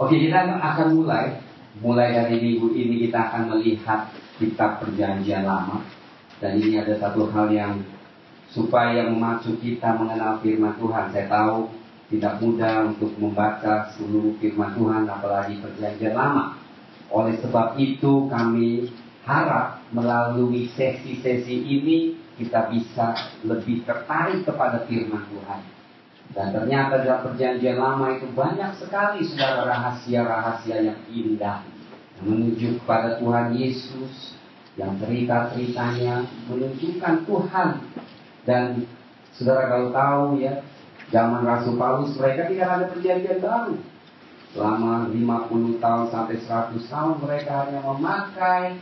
Oke, kita akan mulai dari minggu ini kita akan melihat kitab Perjanjian Lama. Dan ini ada satu hal yang supaya memacu kita mengenal firman Tuhan. Saya tahu tidak mudah untuk membaca seluruh firman Tuhan, apalagi Perjanjian Lama. Oleh sebab itu kami harap melalui sesi-sesi ini kita bisa lebih tertarik kepada firman Tuhan. Dan ternyata dalam Perjanjian Lama itu banyak sekali saudara rahasia-rahasia yang indah yang menuju kepada Tuhan Yesus, yang cerita-ceritanya menunjukkan Tuhan. Dan saudara kalau tahu ya, zaman Rasul Paulus mereka tidak ada perjanjian baru. Selama 50 tahun sampai 100 tahun mereka hanya memakai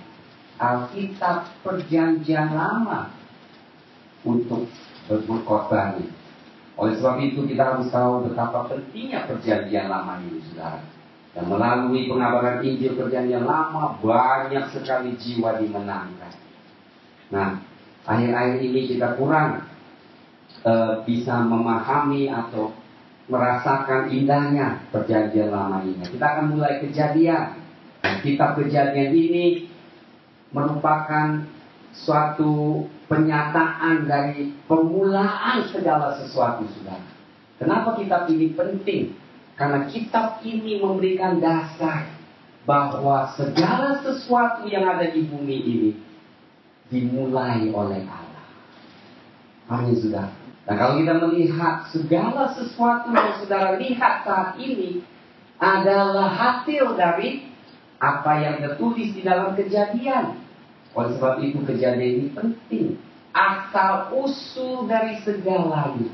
Alkitab Perjanjian Lama untuk berkhotbah. Oleh sebab itu kita harus tahu betapa pentingnya Perjanjian Lama ini, saudara. Dan melalui pengabaran Injil Perjanjian Lama banyak sekali jiwa dimenangkan. Nah, akhir-akhir ini kita kurang bisa memahami atau merasakan indahnya Perjanjian Lama ini. Kita akan mulai Kejadian. Nah, kitab Kejadian ini merupakan suatu penyataan dari permulaan segala sesuatu, saudara. Kenapa kitab ini penting? Karena kitab ini memberikan dasar bahwa segala sesuatu yang ada di bumi ini dimulai oleh Allah. Amin, saudara. Nah, kalau kita melihat segala sesuatu yang saudara lihat saat ini adalah hasil dari apa yang tertulis di dalam Kejadian. Oleh sebab itu Kejadian ini penting. Asal usul dari segalanya.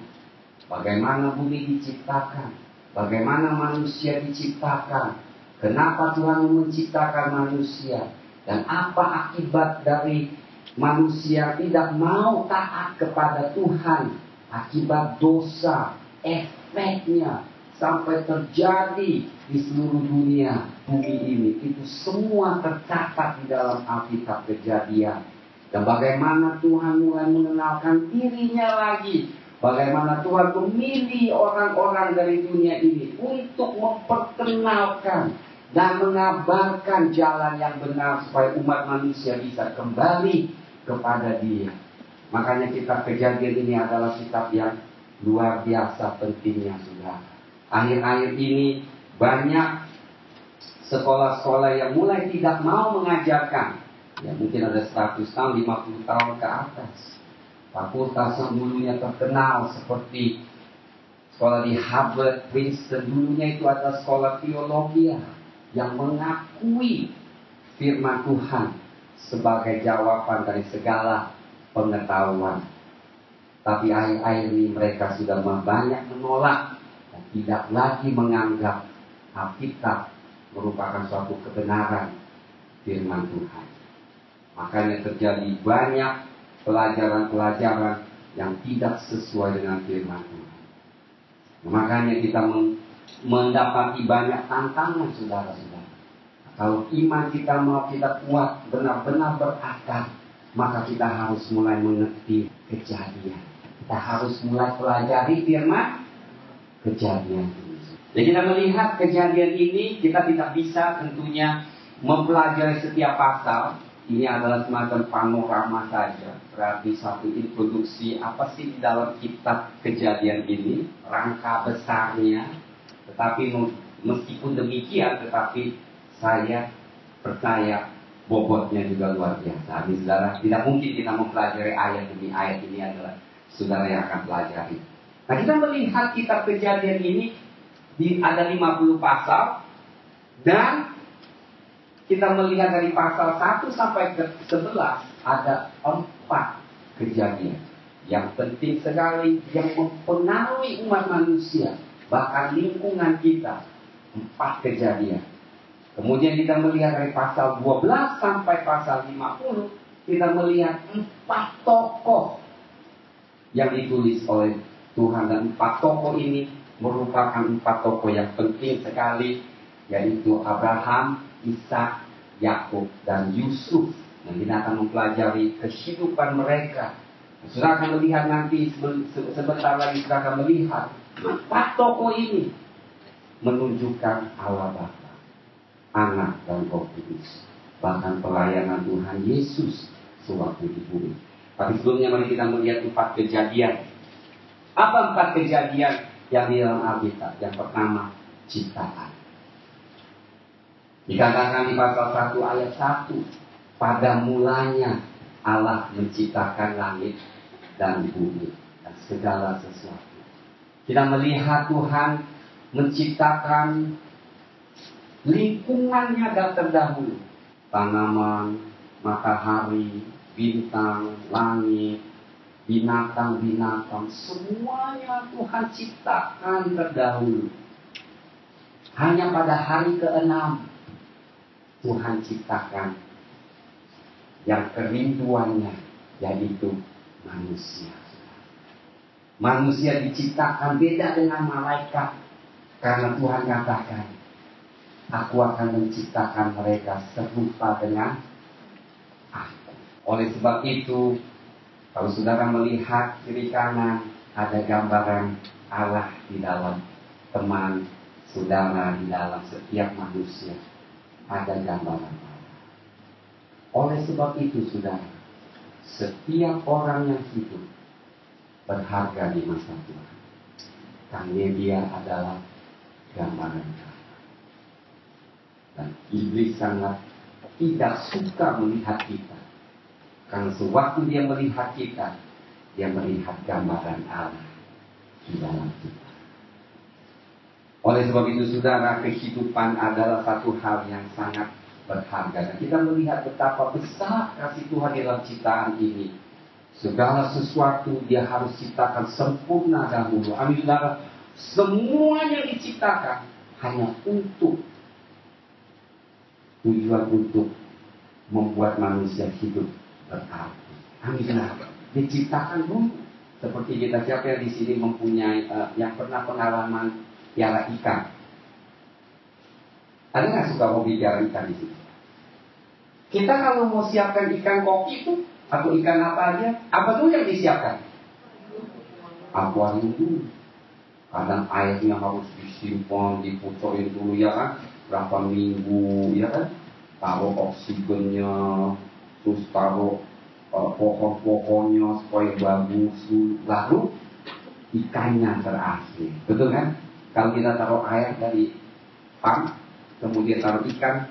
Bagaimana bumi diciptakan, bagaimana manusia diciptakan, kenapa Tuhan menciptakan manusia, dan apa akibat dari manusia tidak mau taat kepada Tuhan, akibat dosa, efeknya sampai terjadi di seluruh dunia bumi ini. Itu semua tercatat di dalam Alkitab Kejadian. Dan bagaimana Tuhan mulai mengenalkan dirinya lagi, bagaimana Tuhan memilih orang-orang dari dunia ini untuk memperkenalkan dan mengabarkan jalan yang benar supaya umat manusia bisa kembali kepada Dia. Makanya kitab Kejadian ini adalah kitab yang luar biasa pentingnya, saudara. Akhir-akhir ini banyak sekolah-sekolah yang mulai tidak mau mengajarkan. Ya, mungkin ada 100 tahun, 50 tahun ke atas. Fakultas yang dulunya terkenal seperti sekolah di Harvard, Princeton, dulunya itu adalah sekolah teologi yang mengakui firman Tuhan sebagai jawaban dari segala pengetahuan. Tapi akhir-akhir ini mereka sudah banyak menolak dan tidak lagi menganggap Alkitab merupakan suatu kebenaran firman Tuhan. Makanya terjadi banyak pelajaran-pelajaran yang tidak sesuai dengan firman Tuhan. Makanya kita mendapati banyak tantangan, saudara-saudara. Kalau iman kita mau kita kuat, benar-benar berakar, maka kita harus mulai mengerti Kejadian. Kita harus mulai pelajari firman Kejadian ini. Jadi kita melihat Kejadian ini, kita tidak bisa tentunya mempelajari setiap pasal. Ini adalah semacam panorama saja. Berarti satu introduksi apa sih di dalam kitab Kejadian ini, rangka besarnya. Tetapi meskipun demikian, tetapi saya percaya bobotnya juga luar biasa. Ini saudara, tidak mungkin kita mempelajari ayat ini adalah saudara yang akan pelajari. Nah, kita melihat kitab Kejadian ini ada 50 pasal. Dan kita melihat dari pasal 1 sampai ke 11 ada 4 kejadian yang penting sekali, yang mempengaruhi umat manusia, bahkan lingkungan kita. 4 kejadian. Kemudian kita melihat dari pasal 12 sampai pasal 50, kita melihat 4 tokoh yang ditulis oleh Tuhan. Dan 4 tokoh ini merupakan 4 tokoh yang penting sekali, yaitu Abraham, Ishak, Yakub, dan Yusuf. Dan kita akan mempelajari kehidupan mereka. Saudara akan melihat nanti sebentar lagi, kita akan melihat 4 tokoh ini menunjukkan Allah Bapa, Anak dan Roh Kudus. Bahkan pelayanan Tuhan Yesus sewaktu di bumi. Tapi sebelumnya mari kita melihat 4 kejadian. Apa 4 kejadian yang di dalam Alkitab? Yang pertama, ciptaan. Dikatakan di pasal 1 ayat 1, pada mulanya Allah menciptakan langit dan bumi dan segala sesuatu. Kita melihat Tuhan menciptakan lingkungannya dan terdahulu. Tanaman, matahari, bintang, langit, binatang-binatang, semuanya Tuhan ciptakan terdahulu. Hanya pada hari ke-6 Tuhan ciptakan yang kerinduannya, yaitu manusia. Manusia diciptakan beda dengan malaikat, karena Tuhan katakan, aku akan menciptakan mereka serupa dengan aku. Oleh sebab itu, kalau saudara melihat kiri kanan, ada gambaran Allah di dalam teman saudara, di dalam setiap manusia ada gambaran Allah. Oleh sebab itu, saudara, setiap orang yang hidup berharga di mata Tuhan, karena dia adalah gambaran Allah. Dan iblis sangat tidak suka melihat kita, karena sewaktu dia melihat kita, dia melihat gambaran Allah di dalam kita. Oleh sebab itu, saudara, kehidupan adalah satu hal yang sangat berharga. Dan kita melihat betapa besar kasih Tuhan di dalam ciptaan ini. Segala sesuatu dia harus ciptakan sempurna dahulu. Amin, saudara. Semuanya diciptakan hanya untuk tujuan untuk membuat manusia hidup berarti. Amin, saudara. Diciptakan dulu. Seperti kita, siapa yang di sini mempunyai yang pernah pengalaman piara ikan? Ada nggak suka hobi piara ikan di sini? Kita kalau mau siapkan ikan koki itu atau ikan apa aja, apa dulu yang disiapkan? Akuarium dulu. Kadang airnya harus disimpan, dipucorin dulu ya kan, berapa minggu ya kan. Taruh oksigennya, terus taruh pohon-pohonnya supaya bagus. Lalu ikannya terakhir, betul kan? Kalau kita taruh air dari pump, kemudian taruh ikan,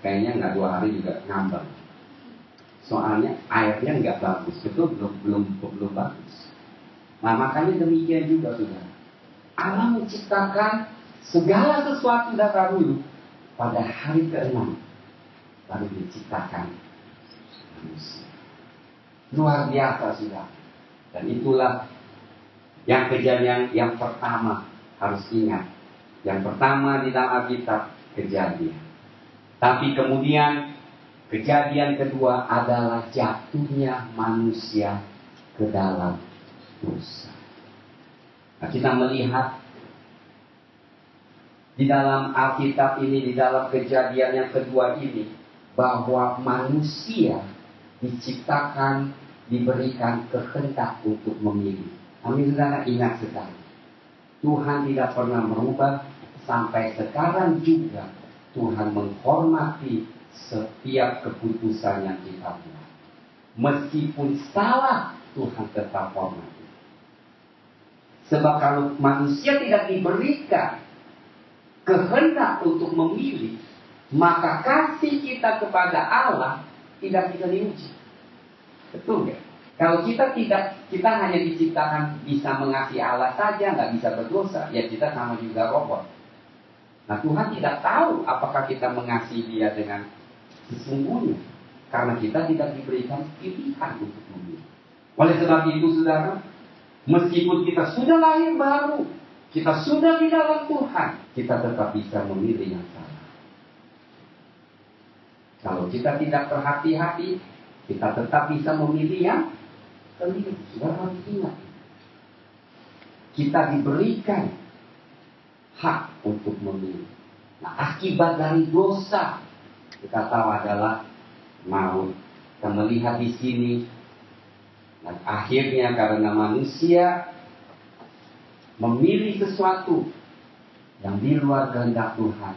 kayaknya nggak 2 hari juga ngambang. Soalnya airnya nggak bagus, betul, belum bagus. Nah, makanya demikian juga, saudara. Allah menciptakan segala sesuatu dahulu pada hari ke-6, lalu diciptakan manusia. Luar biasa, saudara. Dan itulah yang kejadian yang pertama harus ingat. Yang pertama di dalam Alkitab, kejadian. Tapi kemudian kejadian kedua adalah jatuhnya manusia ke dalam dosa. Nah, kita melihat di dalam Alkitab ini, di dalam kejadian yang kedua ini, bahwa manusia diciptakan, diberikan kehendak untuk memilih. Amin, saudara, ingat sekali. Tuhan tidak pernah merubah, sampai sekarang juga Tuhan menghormati setiap keputusan yang kita buat. Meskipun salah, Tuhan tetap hormati. Sebab kalau manusia tidak diberikan kehendak untuk memilih, maka kasih kita kepada Allah tidak bisa diuji. Betul ya? Kalau kita hanya diciptakan bisa mengasihi Allah saja, nggak bisa berdosa, ya kita sama juga robot. Nah, Tuhan tidak tahu apakah kita mengasihi Dia dengan sesungguhnya, karena kita tidak diberikan pilihan untuk memilih. Oleh sebab itu, saudara, meskipun kita sudah lahir baru, kita sudah di dalam Tuhan, kita tetap bisa memilih yang salah. Kalau kita tidak berhati-hati, kita tetap bisa memilih yang keliru. Saudara harus ingat, kita diberikan hak untuk memilih. Nah, akibat dari dosa kita tahu adalah maut. Kita melihat di sini, dan akhirnya karena manusia memilih sesuatu yang di luar kehendak Tuhan,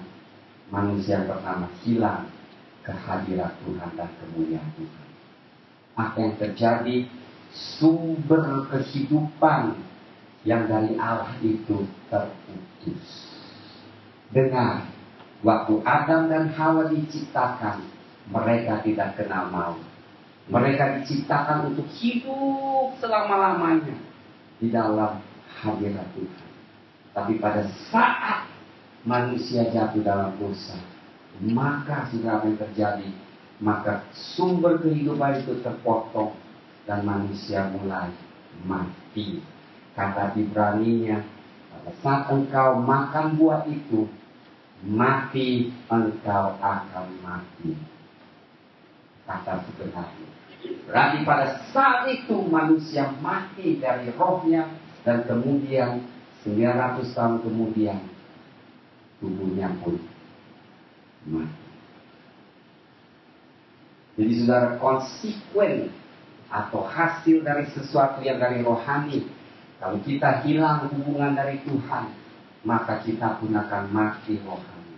manusia pertama hilang kehadirat Tuhan dan kemuliaan Tuhan. Apa yang terjadi? Sumber kehidupan yang dari Allah itu terputus. Dengar, waktu Adam dan Hawa diciptakan, mereka tidak kenal maut. Mereka diciptakan untuk hidup selama-lamanya di dalam hadirat Tuhan. Tapi pada saat manusia jatuh dalam dosa, maka sudah apa yang terjadi? Maka sumber kehidupan itu terpotong dan manusia mulai mati. Kata Ibraninya, pada saat engkau makan buah itu, mati engkau akan mati. Kata sebenarnya. Berarti pada saat itu manusia mati dari rohnya, dan kemudian 900 tahun kemudian tubuhnya pun mati. Jadi saudara, konsekuen atau hasil dari sesuatu yang dari rohani, kalau kita hilang hubungan dari Tuhan, maka kita pun akan mati rohani.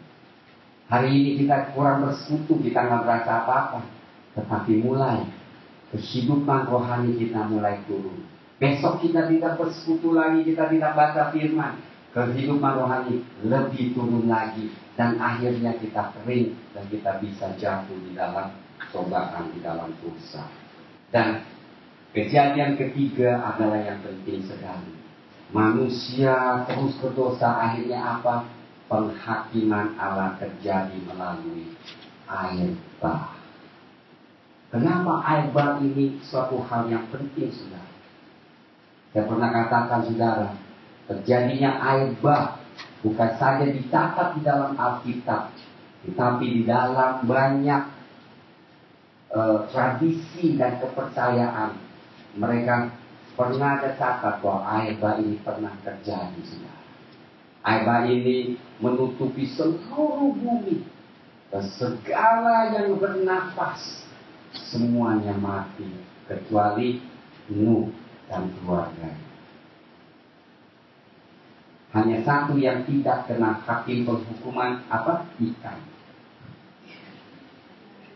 Hari ini kita kurang bersekutu, kita nggak berasa apa-apa. Tetapi mulai kehidupan rohani kita mulai turun. Besok kita tidak bersekutu lagi, kita tidak baca firman. Kehidupan rohani lebih turun lagi. Dan akhirnya kita kering dan kita bisa jatuh di dalam cobaan, di dalam dosa. Dan kejadian ketiga adalah yang penting sekali. Manusia terus berdosa, akhirnya apa? Penghakiman Allah terjadi melalui air bah. Kenapa air bah ini suatu hal yang penting, saudara? Saya pernah katakan, saudara, terjadinya air bah bukan saja dicatat di dalam Alkitab, tetapi di dalam banyak tradisi dan kepercayaan. Mereka pernah tercatat bahwa air bah ini pernah terjadi, saudara. Air bah ini menutupi seluruh bumi, dan segala yang bernafas semuanya mati kecuali Nuh dan keluarganya. Hanya satu yang tidak kena hakim penghukuman, apa? Ikan.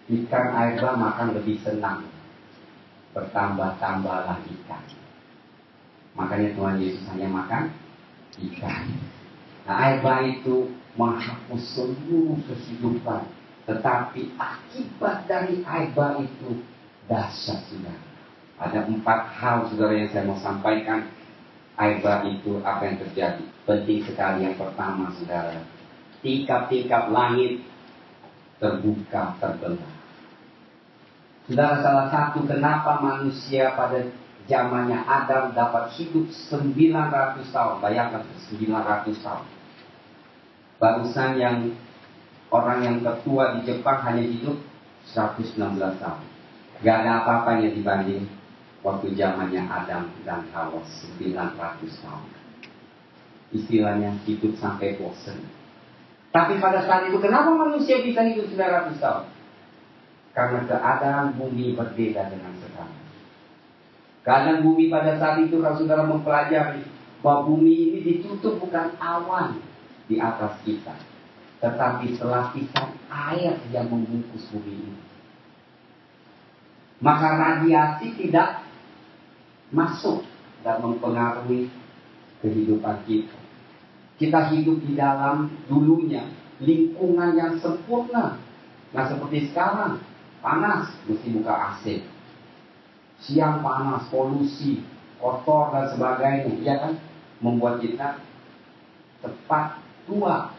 Ikan air bah makan lebih senang. Bertambah-tambahlah ikan. Makanya Tuhan Yesus hanya makan ikan. Nah, air bah itu menghapus seluruh kehidupan. Tetapi akibat dari air bah itu dahsyat, saudara. Ada 4 hal, saudara, yang saya mau sampaikan. Air bah itu apa yang terjadi? Penting sekali. Yang pertama, saudara, tingkap-tingkap langit terbuka, terbelah. Saudara, salah satu kenapa manusia pada zamannya Adam dapat hidup 900 tahun. Bayangkan 900 tahun. Barusan yang orang yang tertua di Jepang hanya hidup 116 tahun. Gak ada apa-apanya dibanding waktu zamannya Adam dan Hawa 900 tahun. Istilahnya hidup sampai bosan. Tapi pada saat itu kenapa manusia bisa hidup 900 tahun? Karena keadaan bumi berbeda dengan sekarang. Keadaan bumi pada saat itu, kalau saudara mempelajari, bahwa bumi ini ditutup bukan awan di atas kita, tetapi lapisan air yang membungkus bumi ini. Maka radiasi tidak masuk dan mempengaruhi kehidupan kita. Kita hidup di dalam dulunya lingkungan yang sempurna. Nah, seperti sekarang, panas, mesti buka AC. Siang panas, polusi, kotor dan sebagainya, ya kan? Membuat kita cepat tua.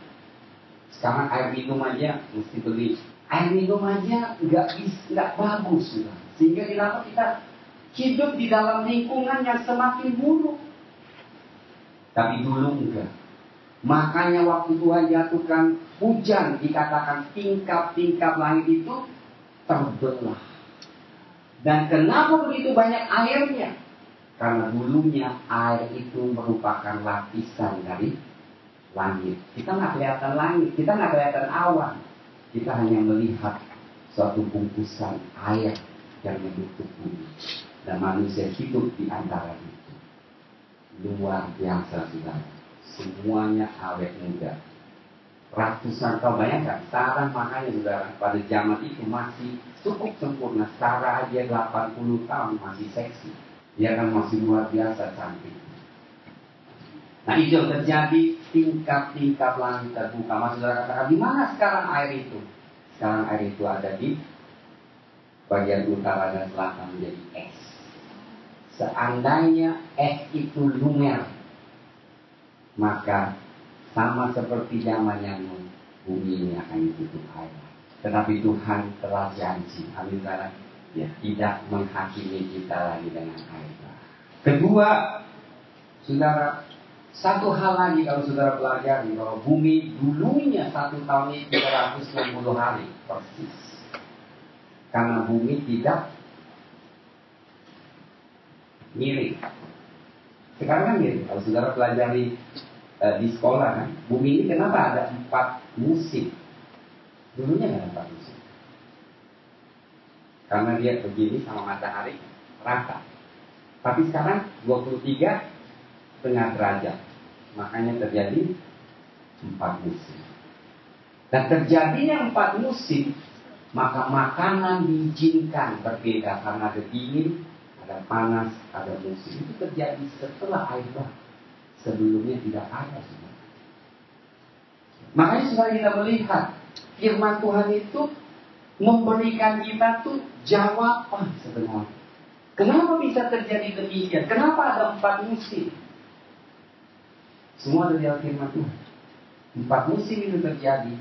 Sekarang air minum aja mesti beli. Air minum aja nggak bagus, sudah. Sehingga kita hidup di dalam lingkungan yang semakin buruk. Tapi dulu enggak. Makanya waktu Tuhan jatuhkan hujan, dikatakan tingkap-tingkap langit itu terbelah. Dan kenapa begitu banyak airnya? Karena dulunya air itu merupakan lapisan dari langit. Kita nggak kelihatan langit, kita nggak kelihatan awan. Kita hanya melihat suatu bungkusan air yang menutup bumi. Dan manusia hidup di antara itu. Luar biasa, saudara. semuanya awet muda. Ratusan tahun, bayangkan, Sarah makanya saudara, pada zaman itu masih cukup sempurna. Sarah aja 80 tahun masih seksi. Dia kan masih luar biasa cantik. Nah itu yang terjadi, tingkat-tingkat langit terbuka. Mas saudara katakan, di mana sekarang air itu? Sekarang air itu ada di bagian utara dan selatan menjadi es. Seandainya es itu lumer, maka sama seperti zamannya Nuh, bumi ini akan ditutup air. Tetapi Tuhan telah janji, amin saudara, ya, tidak menghakimi kita lagi dengan air. Kedua, saudara, satu hal lagi kalau saudara pelajari, bahwa bumi dulunya 1 tahun itu 360 hari persis. Karena bumi tidak miring. Sekarang kan miring. Kalau saudara pelajari di sekolah kan, bumi ini kenapa ada 4 musim? Dulunya nggak ada 4 musim. Karena dia begini sama matahari rata. Tapi sekarang 23 setengah derajat. Makanya terjadi 4 musim. Dan terjadinya 4 musim, maka makanan diizinkan berbeda. Karena ada dingin, ada panas, ada musim. Itu terjadi setelah air bah. Sebelumnya tidak ada semua. Makanya setelah kita melihat firman Tuhan itu memberikan kita tuh jawaban sebenarnya. Kenapa bisa terjadi demikian? Kenapa ada 4 musim? Semua dari firman Tuhan. 4 musim itu terjadi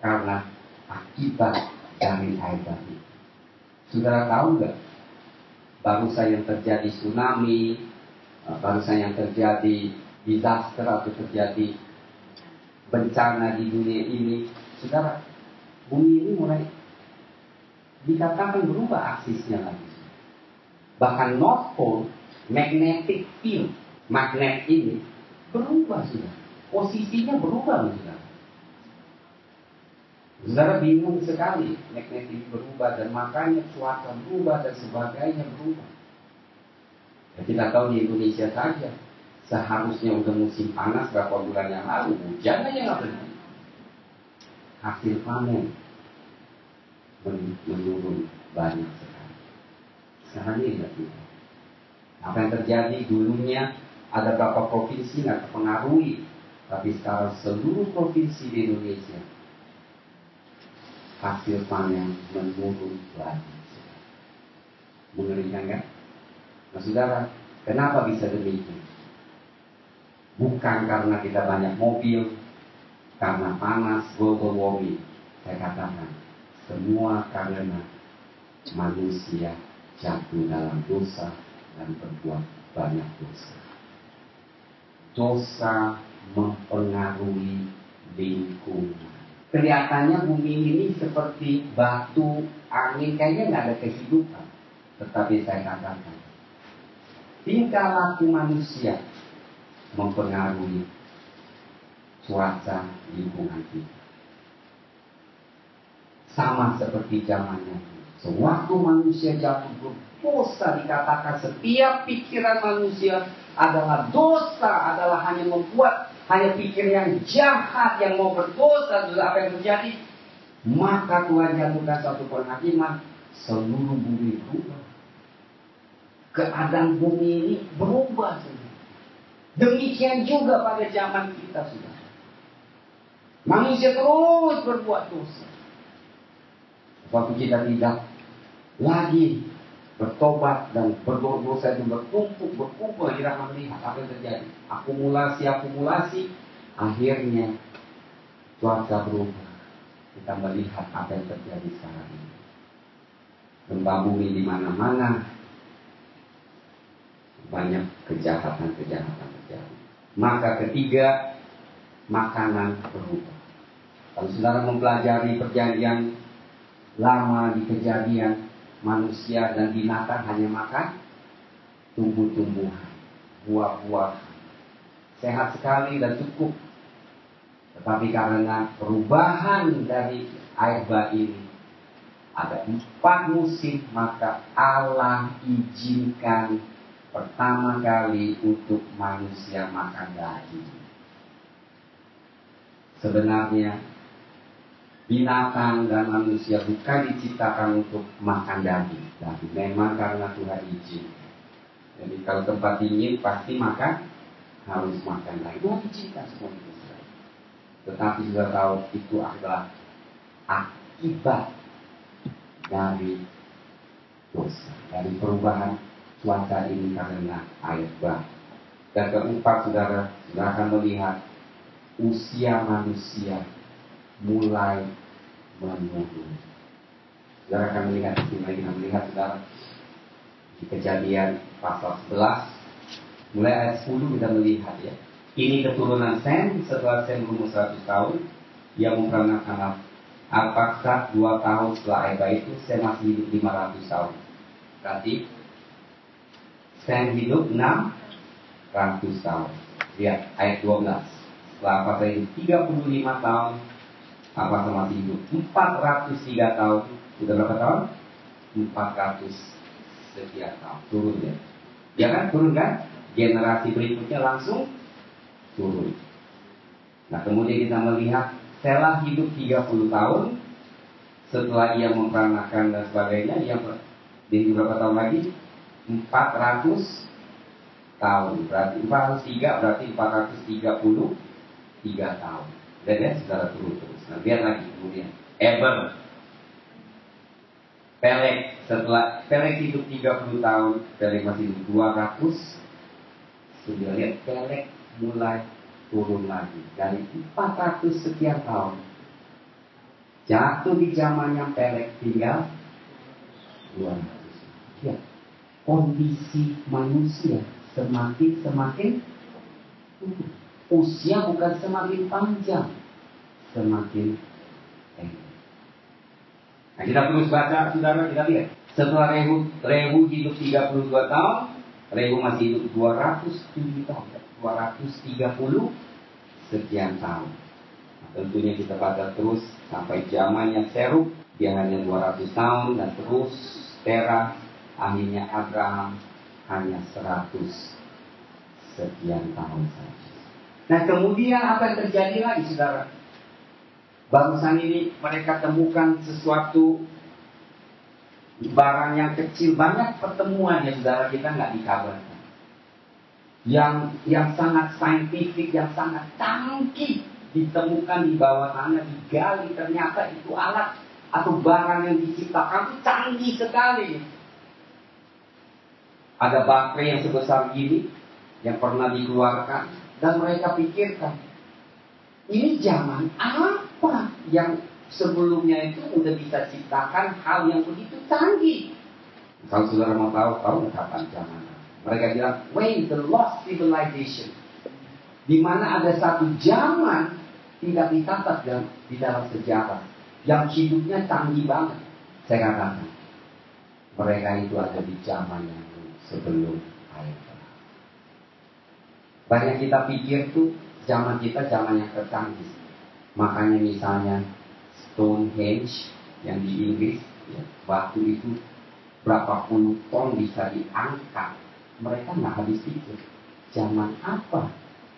karena akibat dari air bah. Saudara tahu nggak? Barusan yang terjadi tsunami, barusan yang terjadi disaster atau terjadi bencana di dunia ini, saudara, bumi ini mulai dikatakan berubah aksisnya lagi. Bahkan North Pole, magnetic field, magnet ini berubah sudah. Posisinya berubah sudah. Saudara bingung sekali, magnet ini berubah dan makanya cuaca berubah dan sebagainya berubah. Ya, kita tahu di Indonesia saja, seharusnya udah musim panas berapa bulan yang lalu, hujan aja nggak berhenti. Hasil panen menurun banyak sekali. Sekarang ini tidak bisa. Apa yang terjadi dulunya ada beberapa provinsi nggak terpengaruhi, tapi sekarang seluruh provinsi di Indonesia hasil panen menurun lagi. Mengerikan kan? Nah saudara, kenapa bisa demikian? Bukan karena kita banyak mobil, karena panas, global warming. Saya katakan, semua karena manusia jatuh dalam dosa dan berbuat banyak dosa. Dosa mempengaruhi lingkungan. Kelihatannya bumi ini seperti batu, angin, kayaknya nggak ada kehidupan. Tetapi saya katakan, tingkah laku manusia mempengaruhi cuaca lingkungan kita. Sama seperti zamannya. Sewaktu manusia jatuh berdosa, dikatakan setiap pikiran manusia adalah dosa, adalah hanya membuat hanya pikir yang jahat, yang mau berdosa. Sudah apa yang terjadi? Maka Tuhan jatuhkan satu penghakiman, seluruh bumi berubah. Keadaan bumi ini berubah sudah. Demikian juga pada zaman kita sudah. Manusia terus berbuat dosa. Waktu kita tidak lagi bertobat dan berdosa itu berkumpul, kita akan melihat apa yang terjadi. Akumulasi, akhirnya cuaca berubah. Kita melihat apa yang terjadi sekarang ini. Gempa bumi di mana-mana. Banyak kejahatan terjadi. Maka ketiga, makanan berubah. Kalau saudara mempelajari perjanjian lama di Kejadian, manusia dan binatang hanya makan tumbuh-tumbuhan, buah-buahan. Sehat sekali dan cukup. Tetapi karena perubahan dari air bah ini, ada 4 musim, maka Allah izinkan pertama kali untuk manusia makan daging. Sebenarnya binatang dan manusia bukan diciptakan untuk makan daging, tapi memang karena Tuhan izin. Jadi kalau tempat dingin pasti harus makan daging. Tuhan izinkan semua itu. Tetapi sudah tahu itu adalah akibat dari dosa, dari perubahan cuaca ini karena air bah. Dan keempat, saudara akan melihat usia manusia mulai menurun. Saudara akan melihat di sini, kita melihat saudara di Kejadian pasal 11 mulai ayat 10 kita melihat ya. Ini keturunan Sem setelah Sem berumur 100 tahun. Ia memperanakan Arpakshad 2 tahun setelah Eba itu Sem masih hidup 500 tahun. Berarti Sem hidup 600 tahun. Lihat ayat 12. Setelah Arpakshad itu 35 tahun, Arpakshad masih hidup 403 tahun. Sudah berapa tahun? 400 sekian tahun. Turun ya. Ya kan? Turun kan? Generasi berikutnya langsung turun. Nah kemudian kita melihat Selah hidup 30 tahun. Setelah ia memperanakan dan sebagainya, dia hidup berapa tahun lagi? 400 tahun. Berarti 403 berarti 433 tahun. Dan ya secara turun terus. Nah lihat lagi kemudian Eber, Peleg. Setelah Peleg hidup 30 tahun, Peleg masih hidup 200. Sudah lihat Peleg mulai turun lagi dari 400 sekian tahun, jatuh di zamannya Peleg tinggal 200. Ya, kondisi manusia semakin usia bukan semakin panjang, semakin pendek. Nah kita terus baca saudara, kita lihat setelah Rehu hidup 32 tahun, Rehu masih hidup 207 tahun, 230 sekian tahun. Nah, tentunya kita baca terus sampai zamannya Serug, dia hanya 200 tahun, dan terus Terah, akhirnya Abraham hanya 100 sekian tahun saja. Nah kemudian apa yang terjadi lagi saudara? Barusan ini mereka temukan sesuatu barang yang kecil, banyak pertemuan ya saudara, kita nggak dikabarkan. Yang sangat saintifik, yang sangat canggih ditemukan di bawah tanah, digali, ternyata itu alat atau barang yang diciptakan itu canggih sekali. Ada baterai yang sebesar gini yang pernah dikeluarkan, dan mereka pikirkan ini zaman apa yang sebelumnya itu udah bisa ciptakan hal yang begitu canggih. Kalau saudara mau tahu kapan zaman? Mereka bilang, when the lost civilization, di mana ada satu zaman tidak dicatat di dalam sejarah, yang hidupnya canggih banget. Saya katakan, mereka itu ada di zaman yang sebelum air bah. Banyak kita pikir tuh zaman kita zaman yang tercanggih. Makanya misalnya Stonehenge yang di Inggris, ya, batu itu berapa puluh ton bisa diangkat. Mereka nggak habis pikir zaman apa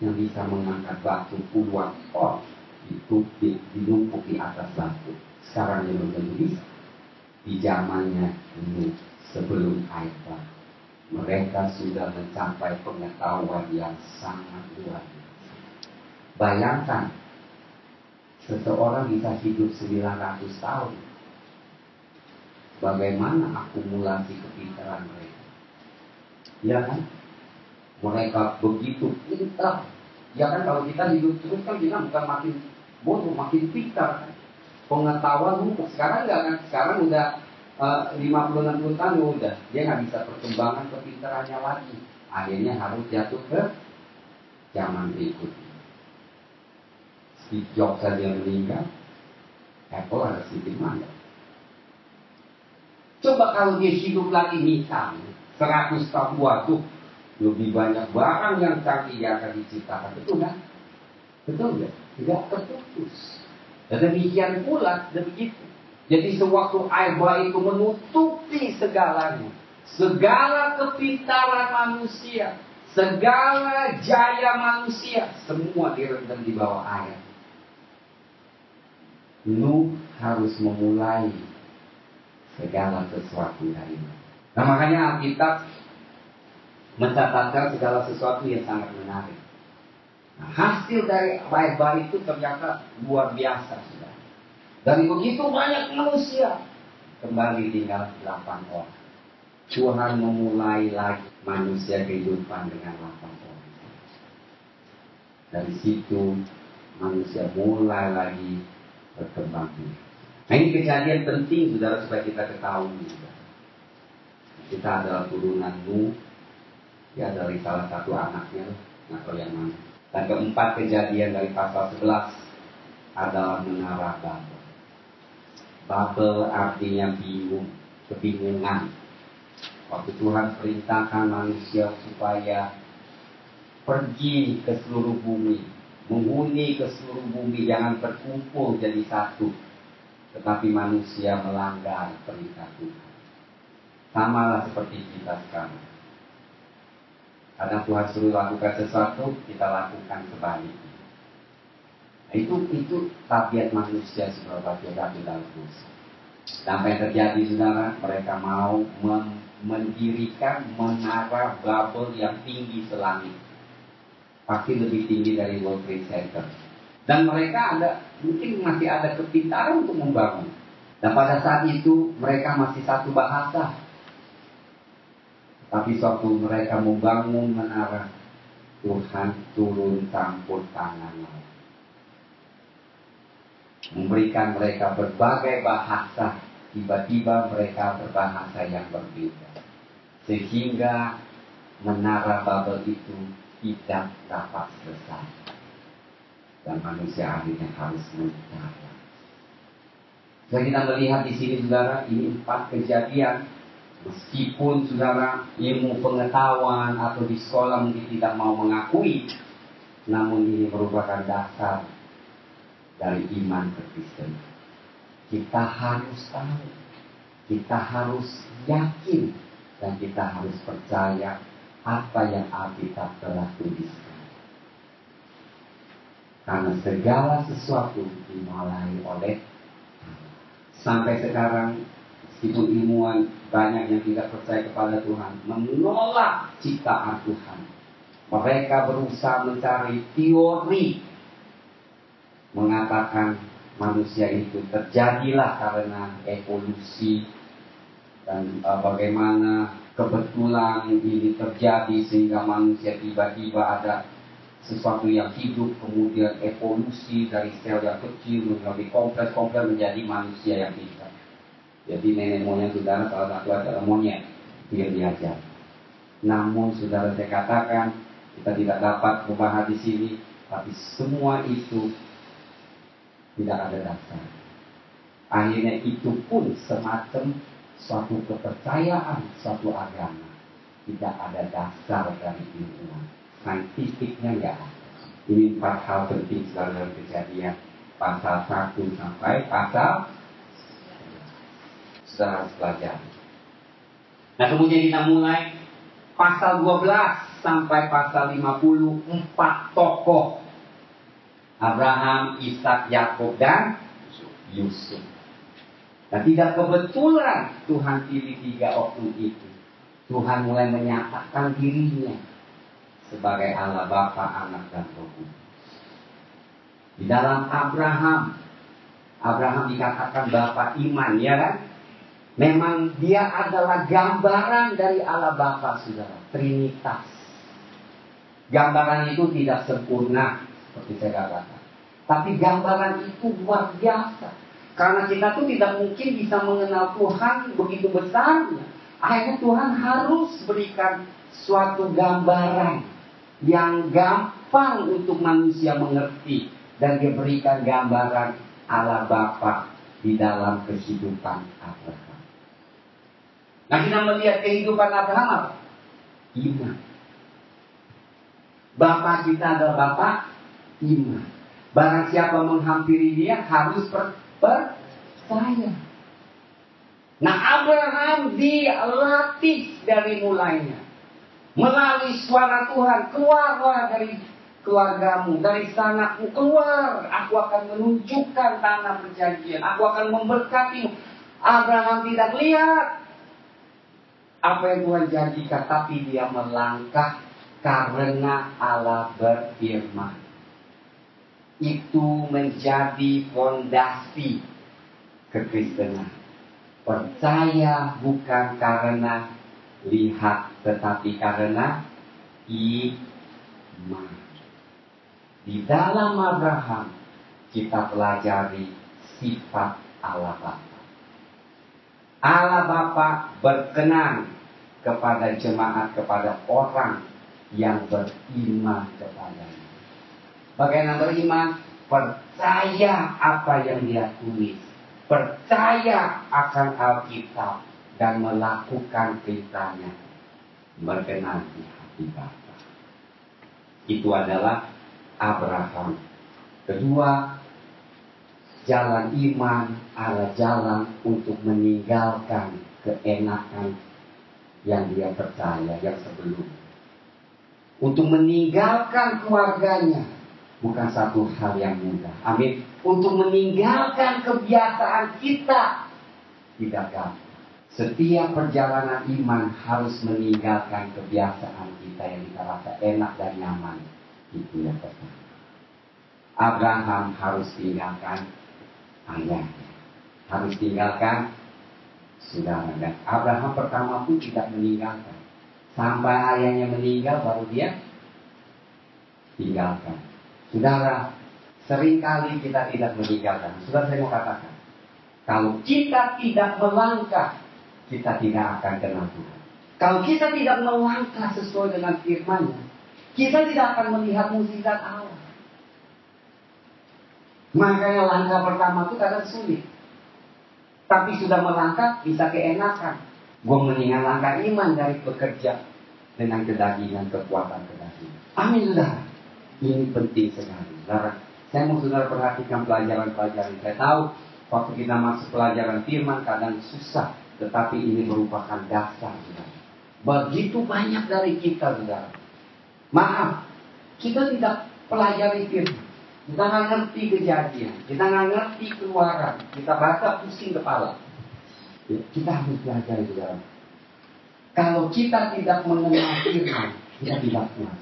yang bisa mengangkat batu puluhan ton itu dinumpuk di atas batu. Sekarang yang belum bisa. Di zamannya ini sebelum air bah, mereka sudah mencapai pengetahuan yang sangat luar biasa. Bayangkan seseorang bisa hidup 900 tahun. Bagaimana akumulasi kepintaran mereka? Ya kan? Mereka begitu pintar. Ya kan, kalau kita hidup terus kan kita bukan makin bodoh, makin pintar kan? Pengetahuan numpuk. Sekarang enggak kan? Sekarang udah 50-60 tahun udah. Dia nggak bisa perkembangan kepintarannya lagi. Akhirnya harus jatuh ke zaman berikutnya. Steve Jobs saja meninggal, Apple ada sedikit mana? Coba kalau dia hidup lagi misalnya 100 tahun, waduh, lebih banyak barang yang canggih yang akan diciptakan. Betul kan? Betul nggak? Tidak terputus. Dan demikian pula begitu. Jadi sewaktu air bah itu menutupi segalanya, segala kepintaran manusia, segala jaya manusia, semua direndam di bawah air. Nuh harus memulai segala sesuatu dari Nuh. Nah makanya Alkitab mencatatkan segala sesuatu yang sangat menarik. Nah, hasil dari baik-baik itu ternyata luar biasa sudah. Dari begitu banyak manusia, kembali tinggal 8 orang. Tuhan memulai lagi manusia kehidupan dengan 8 orang. Dari situ manusia mulai lagi berkembang. Nah ini kejadian penting saudara supaya kita ketahui. Kita adalah turunan Nuh, dia dari salah satu anaknya, atau yang mana. Dan keempat kejadian dari pasal 11 adalah menara Babel. Babel artinya bingung, kebingungan. Waktu Tuhan perintahkan manusia supaya pergi ke seluruh bumi, menghuni ke seluruh bumi, jangan berkumpul jadi satu. Tetapi manusia melanggar perintah Tuhan. Samalah seperti kita sekarang. Kadang Tuhan suruh lakukan sesuatu, kita lakukan sebaliknya. Nah, itu tabiat manusia seberapa jatuh dalam dosa. Dan apa yang terjadi saudara? Mereka mau mendirikan menara Babel yang tinggi selangit. Pasti lebih tinggi dari World Trade Center. Dan mereka mungkin masih ada kepintaran untuk membangun. Dan pada saat itu mereka masih satu bahasa. Tapi suatu mereka membangun menara, Tuhan turun campur tangan, memberikan mereka berbagai bahasa. Tiba-tiba mereka berbahasa yang berbeda, sehingga menara Babel itu tidak dapat selesai. Dan manusia akhirnya harus mencari. Jadi kita melihat di sini saudara, ini 4 kejadian. Meskipun saudara ilmu pengetahuan atau di sekolah mungkin tidak mau mengakui, namun ini merupakan dasar dari iman Kristen. Kita harus tahu, kita harus yakin, dan kita harus percaya apa yang Alkitab telah tuliskan. Karena segala sesuatu dimulai oleh Allah. Sampai sekarang meskipun ilmuwan banyak yang tidak percaya kepada Tuhan, menolak ciptaan Tuhan. Mereka berusaha mencari teori mengatakan manusia itu terjadilah karena evolusi dan bagaimana kebetulan ini terjadi sehingga manusia tiba-tiba ada sesuatu yang hidup, kemudian evolusi dari sel yang kecil menjadi kompleks menjadi manusia yang hidup. Jadi nenek moyang saudara salah satu adalah monyet yang diajar. Namun saudara saya katakan kita tidak dapat membahas di sini, tapi semua itu tidak ada dasar. Akhirnya itu pun semacam suatu kepercayaan, suatu agama. Tidak ada dasar dari ilmuwan. Saintifiknya tidak ada. Ini 4 hal penting dalam kejadian pasal 1 sampai pasal sudah harus belajar. Nah kemudian kita mulai pasal 12 sampai pasal 54 tokoh Abraham, Ishak, Yakub dan Yusuf. Dan tidak kebetulan Tuhan pilih 3 waktu itu. Tuhan mulai menyatakan dirinya sebagai Allah Bapa, Anak dan Roh Kudus. Di dalam Abraham dikatakan Bapa iman, ya kan? Memang dia adalah gambaran dari Allah Bapa, saudara. Trinitas. Gambaran itu tidak sempurna, seperti saya katakan. Tapi gambaran itu luar biasa. Karena kita tuh tidak mungkin bisa mengenal Tuhan begitu besarnya. Akhirnya Tuhan harus berikan suatu gambaran yang gampang untuk manusia mengerti. Dan dia berikan gambaran Allah Bapa di dalam kehidupan Abraham. Nah kita melihat kehidupan Abraham apa? Iman. Bapa kita adalah Bapa iman. Barang siapa menghampiri dia harus percaya. Nah Abraham dilatih dari mulainya. Melalui suara Tuhan keluarlah dari keluargamu, dari sanakmu keluar. Aku akan menunjukkan tanah perjanjian. Aku akan memberkatimu. Abraham tidak lihat apa yang Tuhan janjikan, tapi dia melangkah karena Allah berfirman. Itu menjadi fondasi kekristenan. Percaya bukan karena lihat, tetapi karena iman. Di dalam Abraham kita pelajari sifat Allah Bapa. Allah Bapa berkenan kepada jemaat, kepada orang yang beriman kepadanya. Bagaimana beriman? Percaya apa yang dia tulis, percaya akan Alkitab, dan melakukan perintahnya, berkenan di hati Bapa. Itu adalah Abraham. Kedua, jalan iman adalah jalan untuk meninggalkan keenakan yang dia percaya, yang sebelumnya. Untuk meninggalkan keluarganya bukan satu hal yang mudah. Amin. Untuk meninggalkan kebiasaan kita tidak gampang. Setiap perjalanan iman harus meninggalkan kebiasaan kita yang kita rasa enak dan nyaman. Itu yang pertama. Abraham harus tinggalkan ayahnya, harus tinggalkan saudara. Dan Abraham pertama pun tidak meninggalkan. Sampai ayahnya meninggal baru dia tinggalkan. Saudara, seringkali kita tidak meninggalkan. Saudara, saya mau katakan, kalau kita tidak melangkah, kita tidak akan kenal Tuhan. Kalau kita tidak melangkah sesuai dengan firman-Nya, kita tidak akan melihat mukjizat Allah. Makanya langkah pertama itu kadang sulit. Tapi sudah melangkah bisa keenakan. Gue mendingan langkah iman dari bekerja dengan kedagingan, kekuatan kedagingan. Amin, saudara. Ini penting sekali. Saudara, saya mau saudara perhatikan pelajaran-pelajaran. Saya tahu waktu kita masuk pelajaran firman kadang susah. Tetapi ini merupakan dasar, saudara. Begitu banyak dari kita, saudara. Maaf, kita tidak pelajari firman. Kita nggak ngerti kejadian. Kita nggak ngerti keluaran. Kita baca pusing kepala. Ya, kita harus belajar, saudara. Kalau kita tidak mengenal firman, kita tidak puas.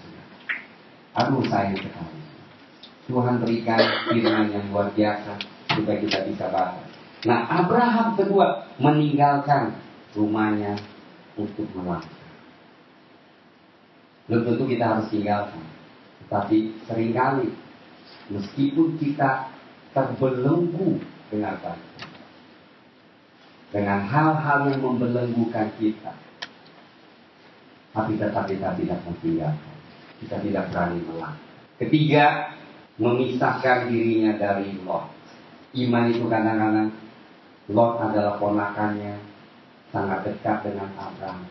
Aduh, sayang sekali. Tuhan berikan firman yang luar biasa supaya kita bisa baca. Nah, Abraham kedua meninggalkan rumahnya untuk melangkah. Belum tentu kita harus tinggalkan, tetapi seringkali meskipun kita terbelenggu dengan bangsa, dengan hal-hal yang membelenggukan kita, tapi tetap kita tidak meninggalkan. Kita tidak berani melangkah. Ketiga, memisahkan dirinya dari Lot. Iman itu kadang-kadang Lot adalah ponakannya, sangat dekat dengan Abraham.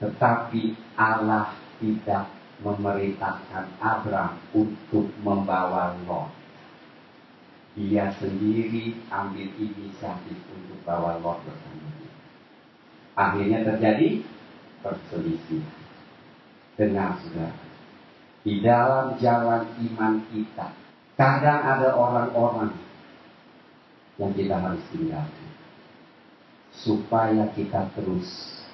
Tetapi Allah tidak memerintahkan Abraham untuk membawa Lot. Dia sendiri ambil inisiatif untuk bawa Lot bersama dia. Akhirnya terjadi perselisihan. Dengar, saudara, di dalam jalan iman kita kadang ada orang-orang yang kita harus tinggalkan supaya kita terus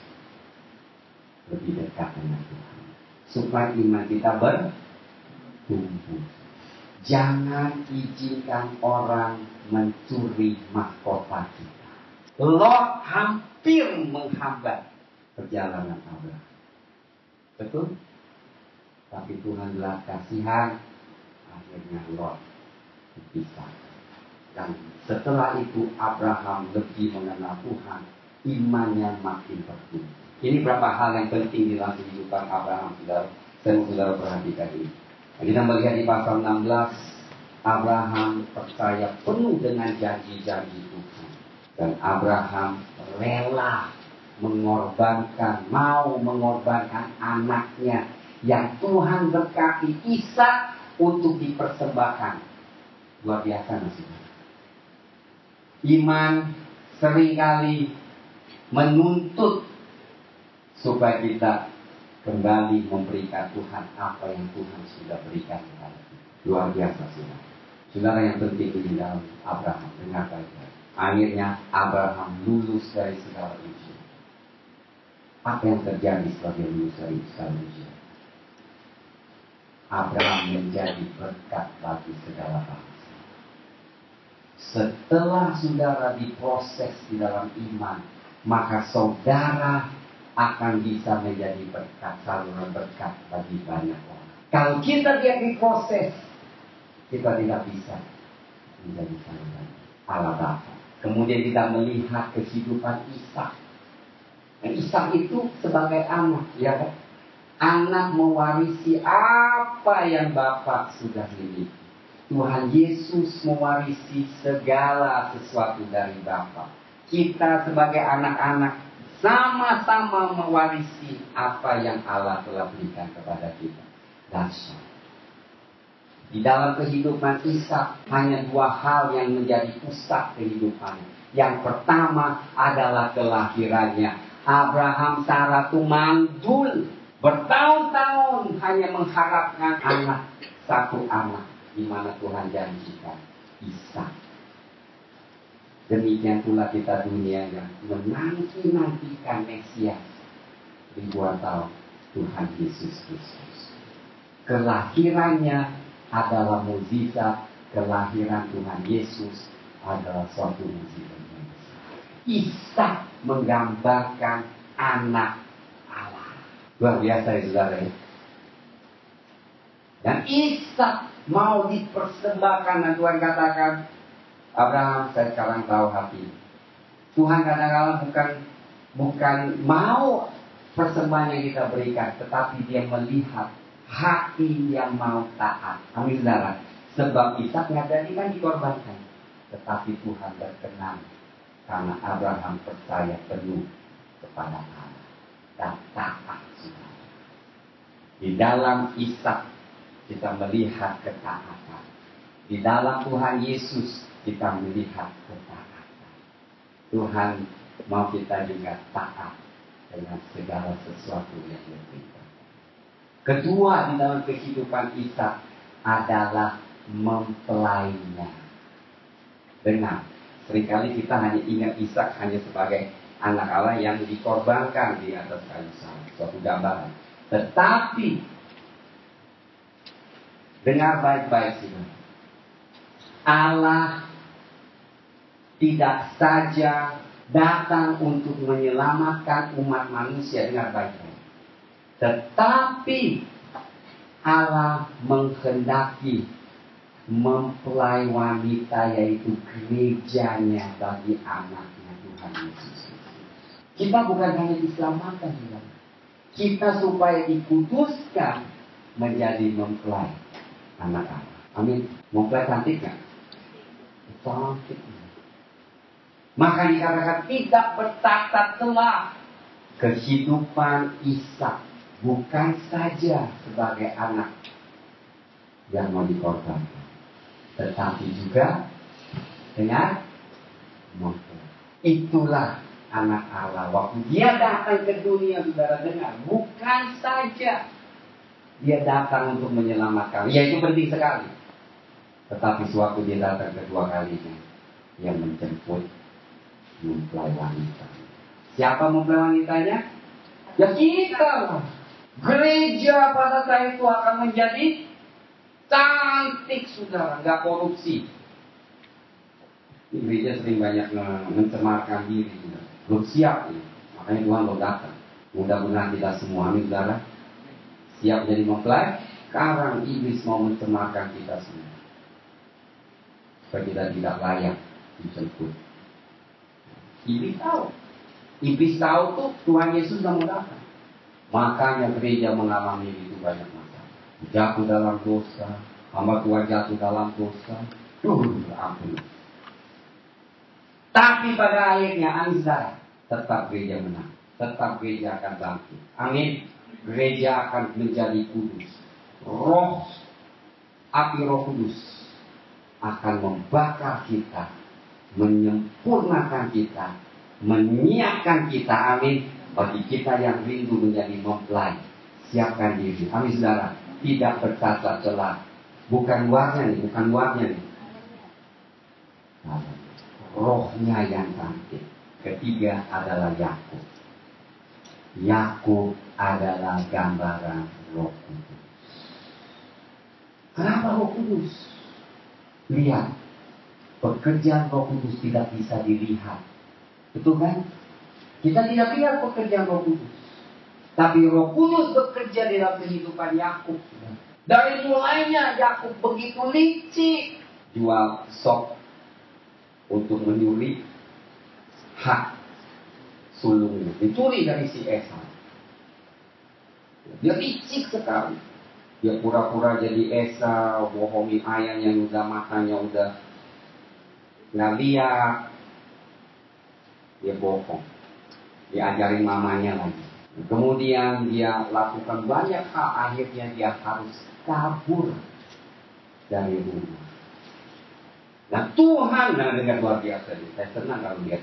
lebih dekat dengan Tuhan, supaya iman kita bertumbuh. Jangan izinkan orang mencuri mahkota kita. Lot hampir menghambat perjalanan Abraham. Betul? Tapi Tuhan belas kasihan, akhirnya Lot dipisah. Dan setelah itu Abraham lebih mengenal Tuhan, imannya makin bertumbuh. Ini berapa hal yang penting di dalam kehidupan Abraham, saudara. Saya mau saudara perhatikan ini. Kita melihat di pasal 16, Abraham percaya penuh dengan janji-janji Tuhan. Dan Abraham rela mau mengorbankan anaknya yang Tuhan berkati, Ishak, untuk dipersembahkan. Luar biasa, saudara. Iman seringkali menuntut supaya kita kembali memberikan Tuhan apa yang Tuhan sudah berikan kepada kita. Luar biasa, saudara. Saudara, yang penting di dalam Abraham, dengar baik-baik. Akhirnya Abraham lulus dari segala ujian. Apa yang terjadi setelah dia lulus dari segala ujian? Abraham menjadi berkat bagi segala bangsa. Setelah saudara diproses di dalam iman, maka saudara akan bisa menjadi berkat, saluran berkat bagi banyak orang. Kalau kita tidak diproses, kita tidak bisa menjadi saluran Allah Bapa. Kemudian kita melihat kehidupan Ishak. Ishak itu sebagai anak, ya kan? Anak mewarisi apa yang Bapa sudah miliki. Tuhan Yesus mewarisi segala sesuatu dari Bapa. Kita sebagai anak-anak sama-sama mewarisi apa yang Allah telah berikan kepada kita. Dahsyat. Di dalam kehidupan Ishak hanya dua hal yang menjadi pusat kehidupannya. Yang pertama adalah kelahirannya. Abraham Sarah itu mandul. Bertahun-tahun hanya mengharapkan anak, satu anak, di mana Tuhan janjikan Ishak. Demikian pula kita dunia yang menanti-nantikan Mesias ribuan tahun, Tuhan Yesus Kristus. Kelahirannya adalah mukjizat, kelahiran Tuhan Yesus adalah suatu mukjizat. Ishak menggambarkan anak Allah. Luar biasa ya saudara ya. Dan Ishak mau dipersembahkan, dan Tuhan katakan, Abraham, saya sekarang tahu hati. Tuhan kadang-kadang bukan mau persembahan yang kita berikan, tetapi dia melihat hati yang mau taat. Amin saudara. Sebab Ishak nggak jadi kan dikorbankan, tetapi Tuhan berkenan karena Abraham percaya penuh kepada Allah dan taat. Di dalam Ishak kita melihat ketaatan. Di dalam Tuhan Yesus kita melihat ketaatan. Tuhan mau kita juga taat dengan segala sesuatu yang diberikan. Kedua, di dalam kehidupan Ishak adalah mempelainya. Benar, seringkali kita hanya ingat Ishak hanya sebagai anak Allah yang dikorbankan di atas kayu salib, suatu gambaran. Tetapi dengar baik-baik sih, Allah tidak saja datang untuk menyelamatkan umat manusia, dengar baik-baik, tetapi Allah menghendaki mempelai wanita, yaitu gerejanya bagi anaknya Tuhan Yesus. Kita bukan hanya diselamatkan, kita supaya dikuduskan menjadi mempelai anak Allah. Amin. Mempelai cantik kan? Cantik. Maka dikatakan tidak bercatat celah kehidupan Ishak, bukan saja sebagai anak yang mau dikorbankan, tetapi juga dengan mempelai. Itulah anak Allah. Waktu dia datang ke dunia, saudara dengar, bukan saja dia datang untuk menyelamatkan, ya itu penting sekali, tetapi sewaktu dia datang kedua kalinya, dia menjemput mempelai wanita. Siapa mempelai wanitanya? Ya kita. Gereja pada saat itu akan menjadi cantik, saudara, nggak korupsi. Gereja sering banyak mencemarkan diri, saudara. Belum siap ya. Makanya Tuhan belum datang. Mudah-mudahan kita semua, amin saudara, siap jadi mempelai. Sekarang iblis mau mencemarkan kita semua, supaya kita tidak layak dijemput. Iblis tahu tuh Tuhan Yesus sudah mau datang. Makanya gereja mengalami itu banyak masalah. Jatuh dalam dosa, hamba Tuhan jatuh dalam dosa. Ampun. Tapi pada akhirnya, amin saudara, tetap gereja menang. Tetap gereja akan bangkit. Amin. Gereja akan menjadi kudus. Api Roh Kudus akan membakar kita, menyempurnakan kita, menyiapkan kita, amin, bagi kita yang rindu menjadi mempelai Siapkan diri. Kami saudara, tidak bercacat celah. Bukan luarnya nih, bukan luarnya nih. Rohnya yang cantik. Ketiga adalah Yakub. Yakub adalah gambaran Roh Kudus. Kenapa Roh Kudus? Lihat, pekerjaan Roh Kudus tidak bisa dilihat. Betul kan? Kita tidak lihat pekerjaan Roh Kudus. Tapi Roh Kudus bekerja di dalam kehidupan Yakub. Dari mulainya Yakub begitu licik. Jual sop untuk menyuri hak sulungnya. Dicuri dari si Esau. Dia licik sekali. Dia pura-pura jadi Esau, bohongin ayahnya yang udah matanya udah nggak lihat. Dia bohong. Diajarin mamanya lagi. Kemudian dia lakukan banyak hal. Akhirnya dia harus kabur dari rumah. Nah Tuhan dengan luar biasa. Saya senang kalau lihat.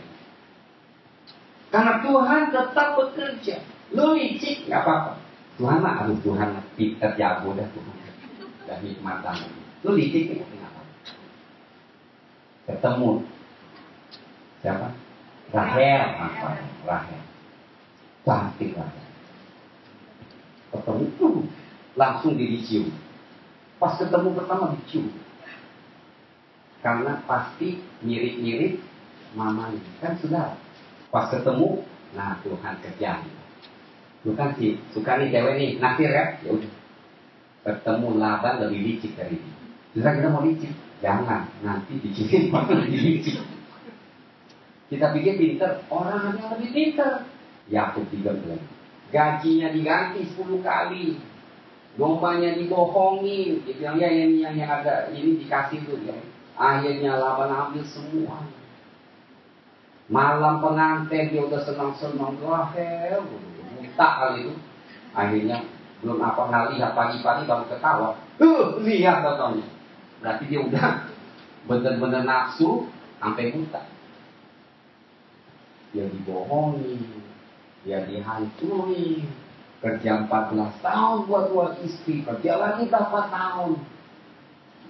Karena Tuhan tetap bekerja. Lu licik nggak apa-apa. Tuhan mah, aduh Tuhan pinter jago dah Tuhan. Dah hikmat banget. Lu licik nggak apa-apa. Ketemu siapa? Rahel. Rahel. Cantik Rahel. Ketemu langsung dicium. Pas ketemu pertama dicium. Karena pasti mirip-mirip mamanya. Kan sudah. Pas ketemu, nah Tuhan kerja. Bukan sih, suka nih cewek nih, naksir ya? Ya udah. Ketemu Laban lebih licik dari ini. Sudah kita mau licik? Jangan, nanti dicium malah lebih licik. Kita pikir pinter, orang yang lebih pinter. Yakub 13. Gajinya diganti 10 kali. Dombanya dibohongin. Dia bilang ya yang ada ini dikasih tuh ya. Akhirnya Laban ambil semua. Malam pengantin dia udah senang-senang. Rahel, buta kali itu. Akhirnya belum apa kali lihat pagi-pagi baru ketawa. Lihat katanya. Berarti dia udah benar-benar nafsu sampai buta. Dia dibohongi, dia dihantui. Kerja 14 tahun buat 2 istri, kerja lagi berapa tahun?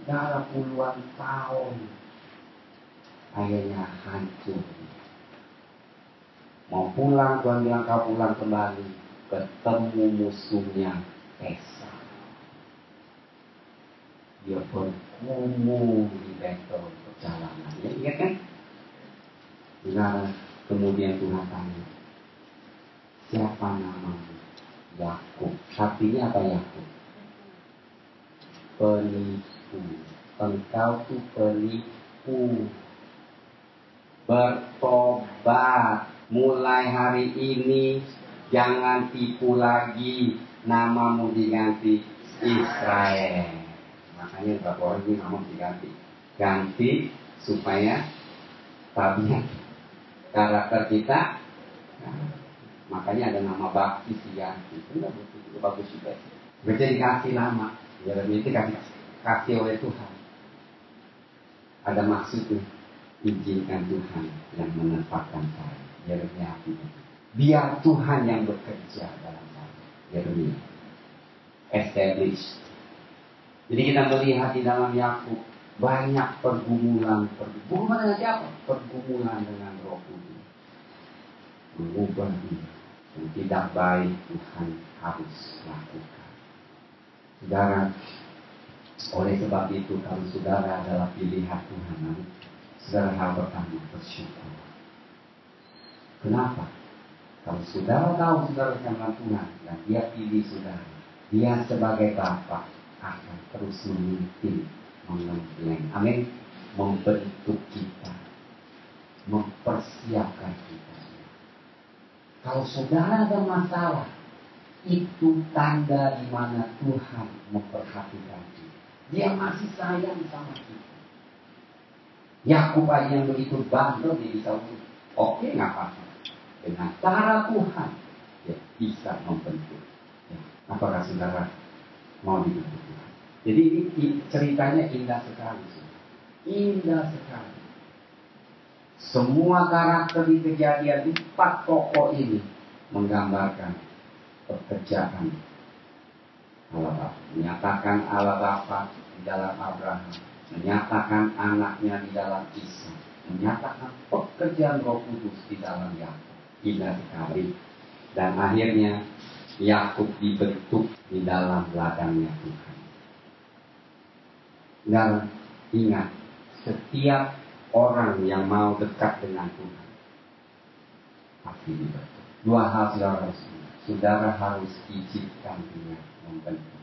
Darah puluhan tahun. Akhirnya hancur. Mau pulang, Tuhan bilang kau pulang kembali. Ketemu musuhnya Esau. Dia bergumul di bentol perjalanan. Ya, ingat kan? Nah, kemudian Tuhan tanya, siapa namamu? Yakub. Artinya apa Yakub? Penipu. Engkau tuh penipu. Bertobat. Mulai hari ini jangan tipu lagi. Namamu diganti Israel. Makanya beberapa orang ini nama diganti. Ganti supaya tabiat karakter kita. Nah, makanya ada nama baptis diganti. Itu bagus juga. Bisa dikasih nama. Ya lebih itu kasih oleh Tuhan. Ada maksudnya. Izinkan Tuhan yang menempatkan saya. Yeremia hati. Biar Tuhan yang bekerja dalam saya. Yeremia. Established. Jadi kita melihat di dalam Yakub banyak pergumulan. Pergumulan dengan siapa? Pergumulan dengan Roh Kudus. Mengubah dia. Yang tidak baik Tuhan harus lakukan. Saudara, oleh sebab itu kalau saudara adalah pilihan Tuhan, saudara hal pertama bersyukur. Kenapa? Kalau saudara tahu saudara sama Tuhan dan dia pilih saudara, dia sebagai Bapa akan terus memimpin, mengembleng, amin, membentuk kita, mempersiapkan kita. Kalau saudara ada masalah, itu tanda di mana Tuhan memperhatikan kita. Dia masih sayang sama kita. Yakub aja yang begitu bandel dia bisa oke nggak apa-apa. Dengan cara Tuhan ya bisa membentuk. Ya. Apakah saudara mau dibentuk Tuhan? Jadi ini ceritanya indah sekali. Indah sekali. Semua karakter di Kejadian 4 tokoh ini menggambarkan pekerjaan Allah Bapa, menyatakan Allah Bapa di dalam Abraham, menyatakan anaknya di dalam Isa, menyatakan pekerjaan Roh Kudus di dalam Yakub. Indah sekali. Dan akhirnya Yakub dibentuk di dalam ladangnya Tuhan. Dan ingat, setiap orang yang mau dekat dengan Tuhan pasti dibentuk. Dua hal saudara harus ingat. Saudara harus izinkan Dia membentuk.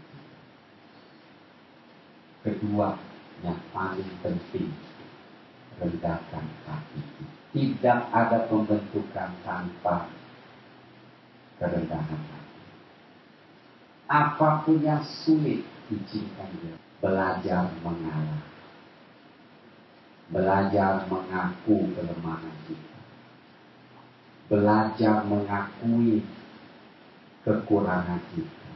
Kedua, yang paling penting, rendahkan hati. Tidak ada pembentukan tanpa kerendahan hati. Apapun yang sulit, izinkan Dia. Belajar mengalah. Belajar mengaku kelemahan kita. Belajar mengakui kekurangan kita.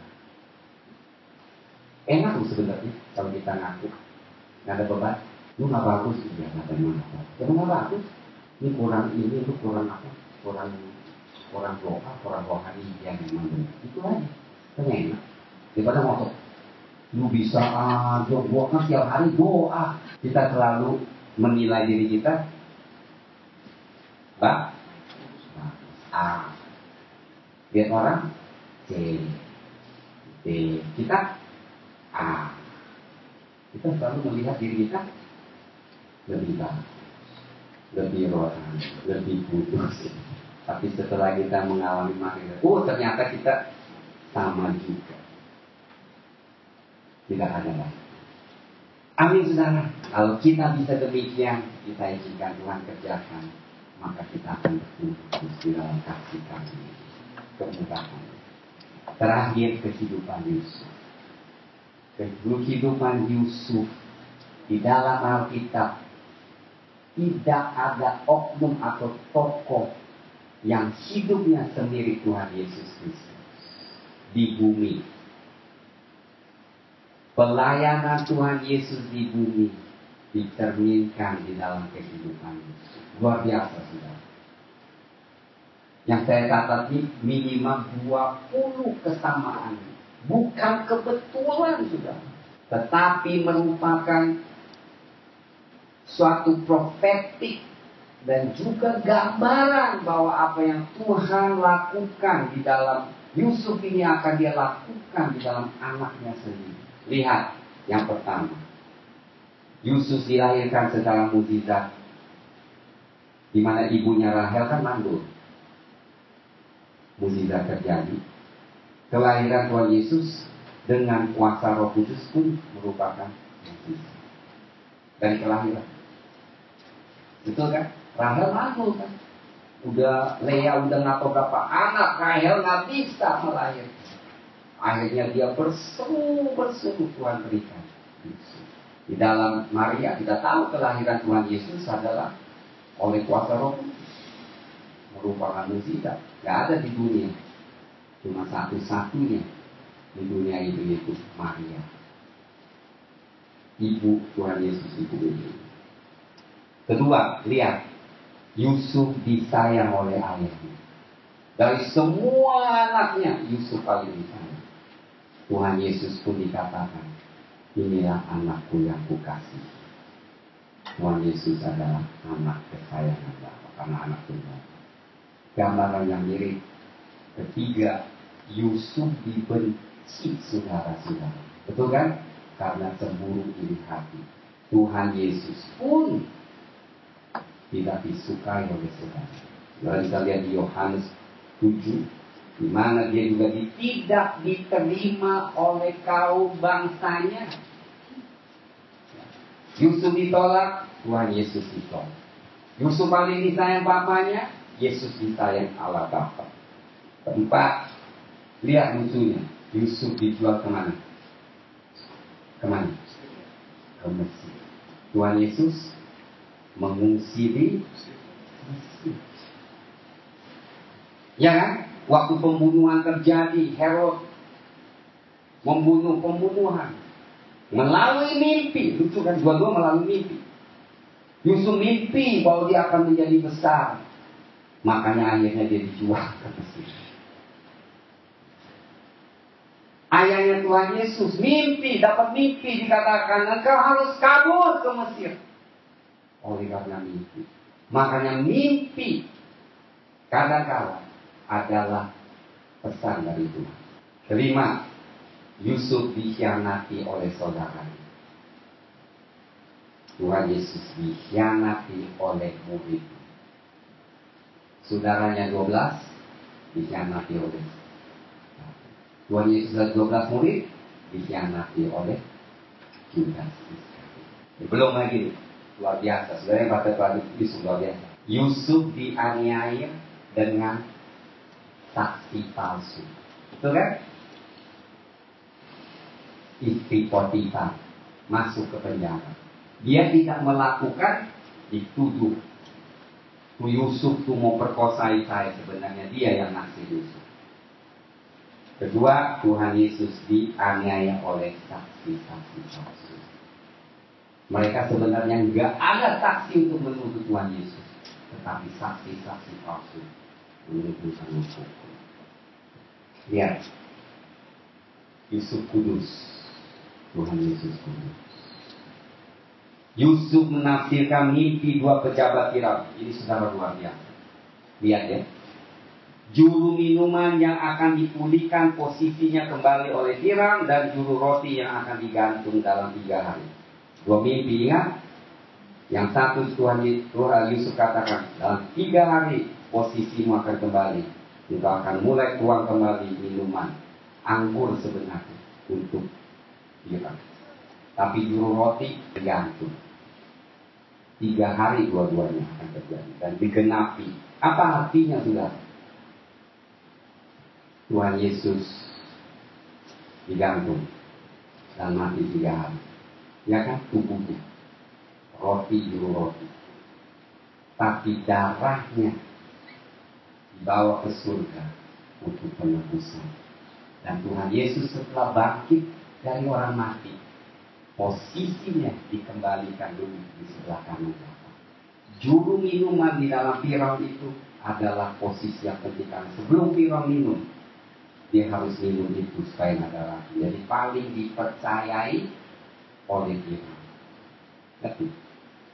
Enak tuh sebenarnya kalau kita ngaku. Nggak ada beban. Lu nggak bagus. Iya, nggak ada. Jangan nggak bagus. Ini kurang ini, itu kurang apa? Kurang doa, kurang rohani yang memang benar. Itu aja. Kan enak. Daripada ngotot. Lu bisa gua kan tiap hari doa. Kita selalu menilai diri kita. A. Lihat orang C. D. Kita A. Kita selalu melihat diri kita lebih baik, lebih rohani, lebih kudus. Tapi setelah kita mengalami makin, ternyata kita sama juga. Tidak ada lagi. Amin saudara. Kalau kita bisa demikian, kita izinkan Tuhan kerjakan, maka kita akan bertumbuh di dalam kasih kami, kemudahan. Terakhir, kehidupan Yusuf. Kehidupan Yusuf di dalam Alkitab tidak ada oknum atau tokoh yang hidupnya sendiri Tuhan Yesus Kristus di bumi. Pelayanan Tuhan Yesus di bumi dicerminkan di dalam kehidupan Yesus. Luar biasa, saudara. Yang saya catat ini minimal 20 kesamaan. Bukan kebetulan, saudara. Tetapi merupakan suatu profetik dan juga gambaran bahwa apa yang Tuhan lakukan di dalam Yusuf ini akan Dia lakukan di dalam anaknya sendiri. Lihat, yang pertama, Yusuf dilahirkan secara mukjizat, di mana ibunya Rahel kan mandul. Mukjizat terjadi. Kelahiran Tuhan Yesus dengan kuasa Roh Kudus pun merupakan mukjizat dari kelahiran. Betul kan? Rahel mandul kan? Udah Lea udah nggak tahu berapa anak, Rahel nggak bisa melahirkan. Akhirnya dia berseru Tuhan berikan Yesus. Di dalam Maria kita tahu kelahiran Tuhan Yesus adalah oleh kuasa Roh Kudus. Merupakan mukjizat. Gak ada di dunia. Cuma satu-satunya di dunia itu yaitu Maria. Ibu Tuhan Yesus itu. Kedua, lihat. Yusuf disayang oleh ayahnya. Dari semua anaknya, Yusuf paling disayang. Tuhan Yesus pun dikatakan, inilah anakku yang kukasih. Tuhan Yesus adalah anak kesayangan Bapa, karena anak tunggal. Gambaran yang mirip. Ketiga, Yusuf dibenci saudara-saudara. Betul kan? Karena cemburu iri hati. Tuhan Yesus pun tidak disukai oleh saudara. Saudara bisa lihat di Yohanes 7. Di mana dia juga tidak diterima oleh kaum bangsanya. Yusuf ditolak, Tuhan Yesus ditolak. Yusuf paling disayang papanya, Yesus disayang Allah Bapa. Keempat, lihat lucunya. Yusuf dijual kemana? Kemana? Ke Mesir. Tuhan Yesus mengungsi di Mesir. Ya kan? Waktu pembunuhan terjadi, Herod membunuh pembunuhan melalui mimpi. Lucu kan, dua-dua melalui mimpi. Yusuf mimpi bahwa dia akan menjadi besar. Makanya akhirnya dia dijual ke Mesir. Ayahnya Tuhan Yesus dapat mimpi dikatakan engkau harus kabur ke Mesir. Oleh karena mimpi. Makanya mimpi kadang-kala adalah pesan dari Tuhan. Kelima, Yusuf dikhianati oleh saudaranya. Tuhan Yesus dikhianati oleh murid. Saudaranya 12 dikhianati oleh Tuhan Yesus dan 12 murid dikhianati oleh Judas. Belum lagi, luar biasa. Sebenarnya pada Yusuf luar biasa. Yusuf dianiaya dengan saksi palsu. Betul kan? Istri Potifar masuk ke penjara. Dia tidak melakukan, dituduh. Yusuf tuh mau perkosai saya, sebenarnya dia yang ngasih Yusuf. Kedua, Tuhan Yesus dianiaya oleh saksi-saksi palsu. Mereka sebenarnya nggak ada saksi untuk menuduh Tuhan Yesus, tetapi saksi-saksi palsu menuduh Tuhan Yesus. Lihat, Yusuf kudus, Tuhan Yesus kudus. Yusuf menafsirkan mimpi 2 pejabat Firaun. Ini saudara luar biasa. Lihat ya. Juru minuman yang akan dipulihkan posisinya kembali oleh Firaun dan juru roti yang akan digantung dalam 3 hari. 2 mimpi, ingat? Yang satu Tuhan Yusuf katakan, dalam 3 hari posisimu akan kembali. Engkau akan mulai tuang kembali minuman anggur sebenarnya untuk Firaun. Tapi juru roti digantung. 3 hari dua-duanya akan terjadi dan digenapi. Apa artinya sudah? Tuhan Yesus digantung dan mati 3 hari. Ya kan, tubuhnya roti juru roti, tapi darahnya dibawa ke surga untuk penebusan. Dan Tuhan Yesus setelah bangkit dari orang mati, posisinya dikembalikan dulu di sebelah kanan Bapa. Juru minuman di dalam Firaun itu adalah posisi yang penting. Sebelum Firaun minum, dia harus minum itu supaya nggak ada lagi. Jadi paling dipercayai oleh Firaun.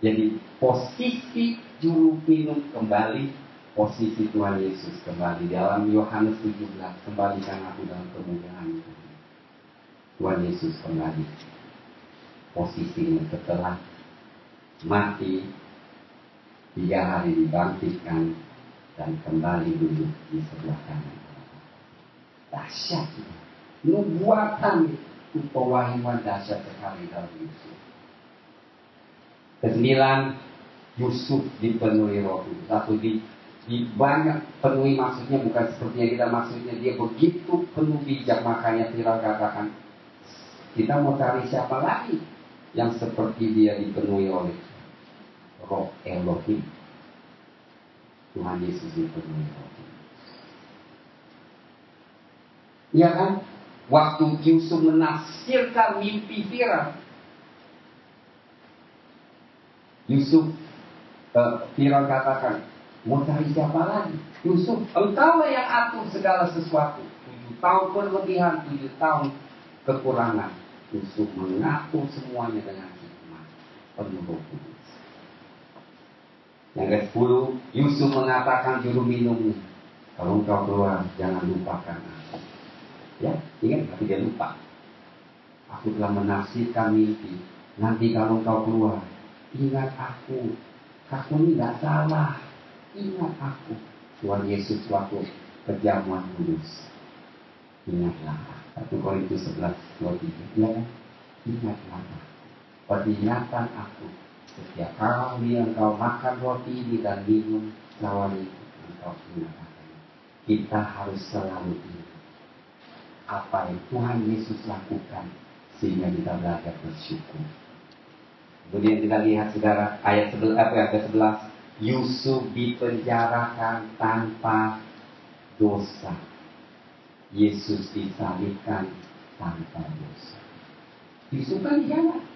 Jadi posisi juru minum kembali, posisi Tuhan Yesus kembali. Dalam Yohanes 17, kembalikan aku dalam kemuliaan itu. Tuhan Yesus kembali. Posisinya setelah mati 3 hari dibangkitkan dan kembali duduk di sebelah kanan. Dahsyat, nubuatan itu pewahyuan dahsyat sekali dalam Yusuf. Kesembilan, Yusuf dipenuhi Roh Kudus. Satu di banyak penuhi, maksudnya bukan seperti yang kita maksudnya, dia begitu penuh bijak. Makanya Firaun katakan, kita mau cari siapa lagi yang seperti dia dipenuhi oleh Roh Elohim. Tuhan Yesus dipenuhi Roh Kudus. Ya kan? Waktu Yusuf menafsirkan mimpi Firaun, Firaun katakan, mau cari siapa lagi? Yusuf, engkau yang atur segala sesuatu. 7 tahun berlebihan, 7 tahun kekurangan. Yusuf mengatur semuanya dengan hikmah penuh Roh Kudus. Yang ke-10, Yusuf mengatakan juru minumnya, kalau engkau keluar, jangan lupakan aku. Ya, ingat, tapi dia lupa. Aku telah menafsirkan mimpi. Nanti kalau engkau keluar, ingat aku. Aku ini gak salah. Ingat aku. Tuhan Yesus waktu perjamuan kudus. Ingatlah. 1 Korintus 11:23. Ya, ingatlah. Peringatan aku. Setiap kali engkau makan roti ini dan minum lawan itu, engkau ingatkan. Kita harus selalu ingat apa yang Tuhan Yesus lakukan sehingga kita belajar bersyukur. Kemudian kita lihat saudara ayat 11, Yusuf dipenjarakan tanpa dosa. Yesus disalibkan tanpa dosa. Yusuf kan dihianat,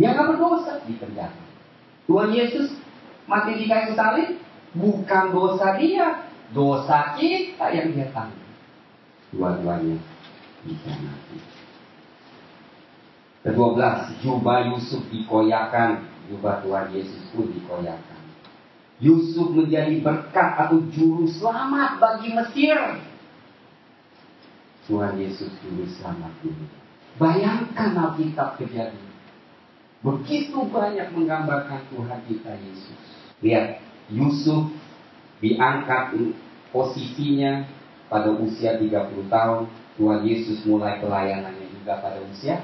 dia nggak berdosa, dipenjara. Tuhan Yesus mati di kayu salib, bukan dosa dia, dosa kita yang dia tanggung. Dua-duanya dikhianati. Ke-12, jubah Yusuf dikoyakan, jubah Tuhan Yesus pun dikoyakan. Yusuf menjadi berkat atau juru selamat bagi Mesir. Tuhan Yesus juru selamat ini. Bayangkan Alkitab Kejadian. Begitu banyak menggambarkan Tuhan kita Yesus. Lihat, Yusuf diangkat posisinya pada usia 30 tahun. Tuhan Yesus mulai pelayanannya juga pada usia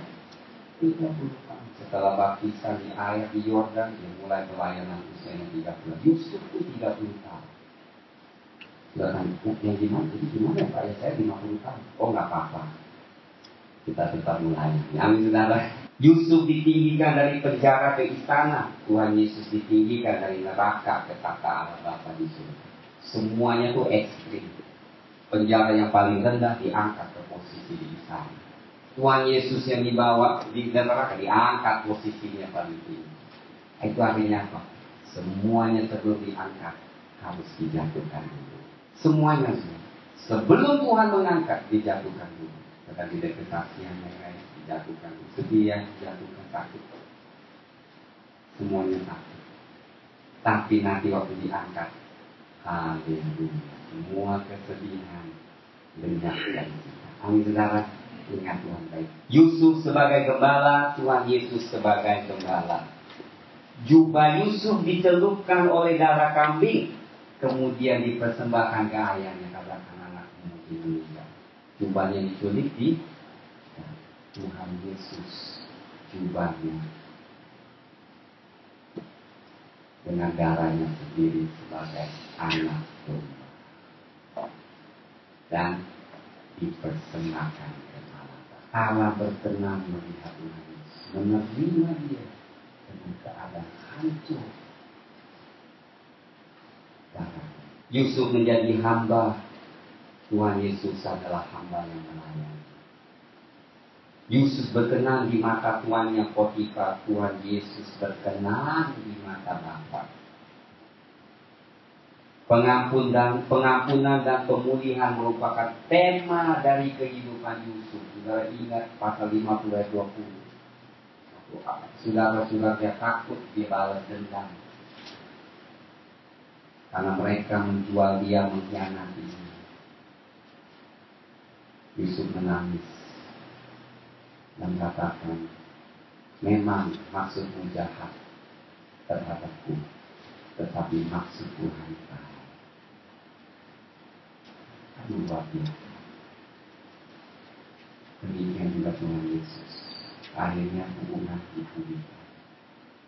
30 tahun. Setelah baptisan di air di Yordan, dia mulai pelayanan usianya 30. Yusuf pun 30 tahun. Sudah kan, yang gimana? Jadi gimana Pak? Ya saya 50 tahun. Oh nggak apa-apa. Kita tetap melayani. Amin saudara. Yusuf ditinggikan dari penjara ke istana. Tuhan Yesus ditinggikan dari neraka ke takhta Allah Bapa di surga. Semuanya tuh ekstrim. Penjara yang paling rendah diangkat ke posisi di istana. Tuhan Yesus yang dibawa di neraka diangkat posisinya paling tinggi. Itu artinya apa? Semuanya sebelum diangkat harus dijatuhkan dulu. Semuanya semua. Sebelum Tuhan mengangkat dijatuhkan dulu. Tetapi dekretasi yang lain dijatuhkan dulu. Sedia dijatuhkan takut. Semuanya takut. Tapi nanti waktu diangkat, haleluya. Semua kesedihan lenyap dari kita. Amin saudara. Ingat Tuhan baik. Yusuf sebagai gembala, Tuhan Yesus sebagai gembala. Jubah Yusuf dicelupkan oleh darah kambing, kemudian dipersembahkan ke ayahnya karena anaknya mungkin meninggal. Jubahnya diculik di Tuhan Yesus, jubahnya dengan darahnya sendiri sebagai anak domba dan dipersembahkan ke Allah. Allah berkenan melihat Tuhan Yesus, menerima dia dengan keadaan hancur. Yusuf menjadi hamba. Tuhan Yesus adalah hamba yang melayani. Yusuf berkenan di mata tuannya Potifar. Tuhan Yesus berkenan di mata Bapa. Pengampunan dan pemulihan merupakan tema dari kehidupan Yusuf. Saudara ingat pasal 50 ayat 20. Saudara-saudara takut dia balas dendam. Karena mereka menjual dia, mengkhianati. Yusuf menangis dan katakan, memang maksudmu jahat terhadapku, tetapi maksud Tuhan baik. Luar biasa. Demikian juga Tuhan Yesus. Akhirnya hubungan dipulihkan.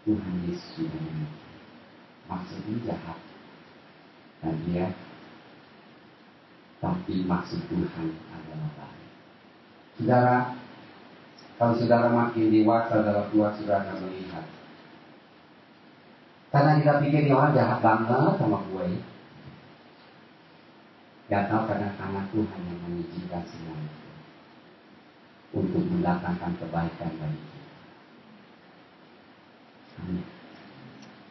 Tuhan Yesus juga demikian. Maksudnya jahat dan dia, tapi maksud Tuhan adalah baik. Saudara, kalau saudara makin dewasa dalam Tuhan, saudara akan melihat. Karena kita pikir orang jahat banget sama gue. Gak tahu karena Tuhan yang mengizinkan semua itu untuk mendatangkan kebaikan bagi kita. Amin.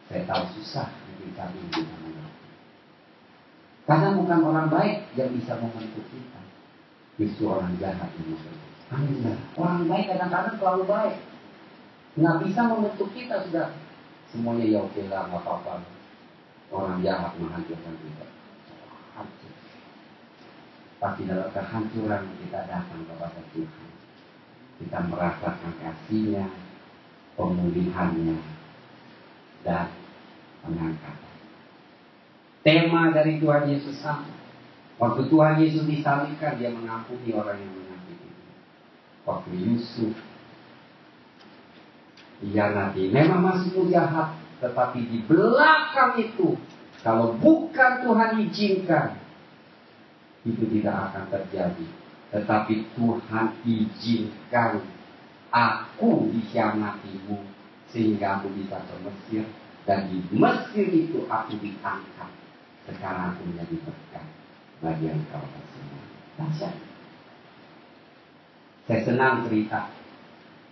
Saya tahu susah mungkin kami kita mengerti. Karena bukan orang baik yang bisa membentuk kita, justru orang jahat yang membentuk. Amin. Orang baik kadang-kadang terlalu baik, nggak bisa membentuk kita sudah. Semuanya ya oke lah, nggak apa-apa. Orang jahat menghancurkan kita. Hancur. Tapi dalam kehancuran kita datang kepada Tuhan. Kita merasakan kasih-Nya, pemulihan-Nya, dan pengangkatan. Tema dari Tuhan Yesus sama. Waktu Tuhan Yesus disalibkan, dia mengampuni orang yang menyakiti. Waktu Yusuf nanti memang masih jahat, tetapi di belakang itu, kalau bukan Tuhan izinkan, itu tidak akan terjadi. Tetapi Tuhan izinkan aku dikhianatimu sehingga aku bisa ke Mesir, dan di Mesir itu aku diangkat. Sekarang aku menjadi berkat bagi engkau semua. Dahsyat. Saya senang cerita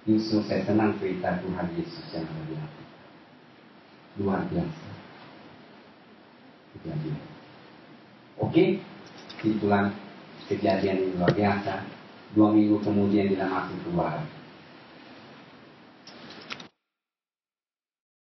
Yusuf, saya senang cerita Tuhan Yesus yang ada di hati. Luar biasa. Kejadian. Oke, kesimpulan kejadian yang luar biasa. 2 minggu kemudian kita masuk ke barat.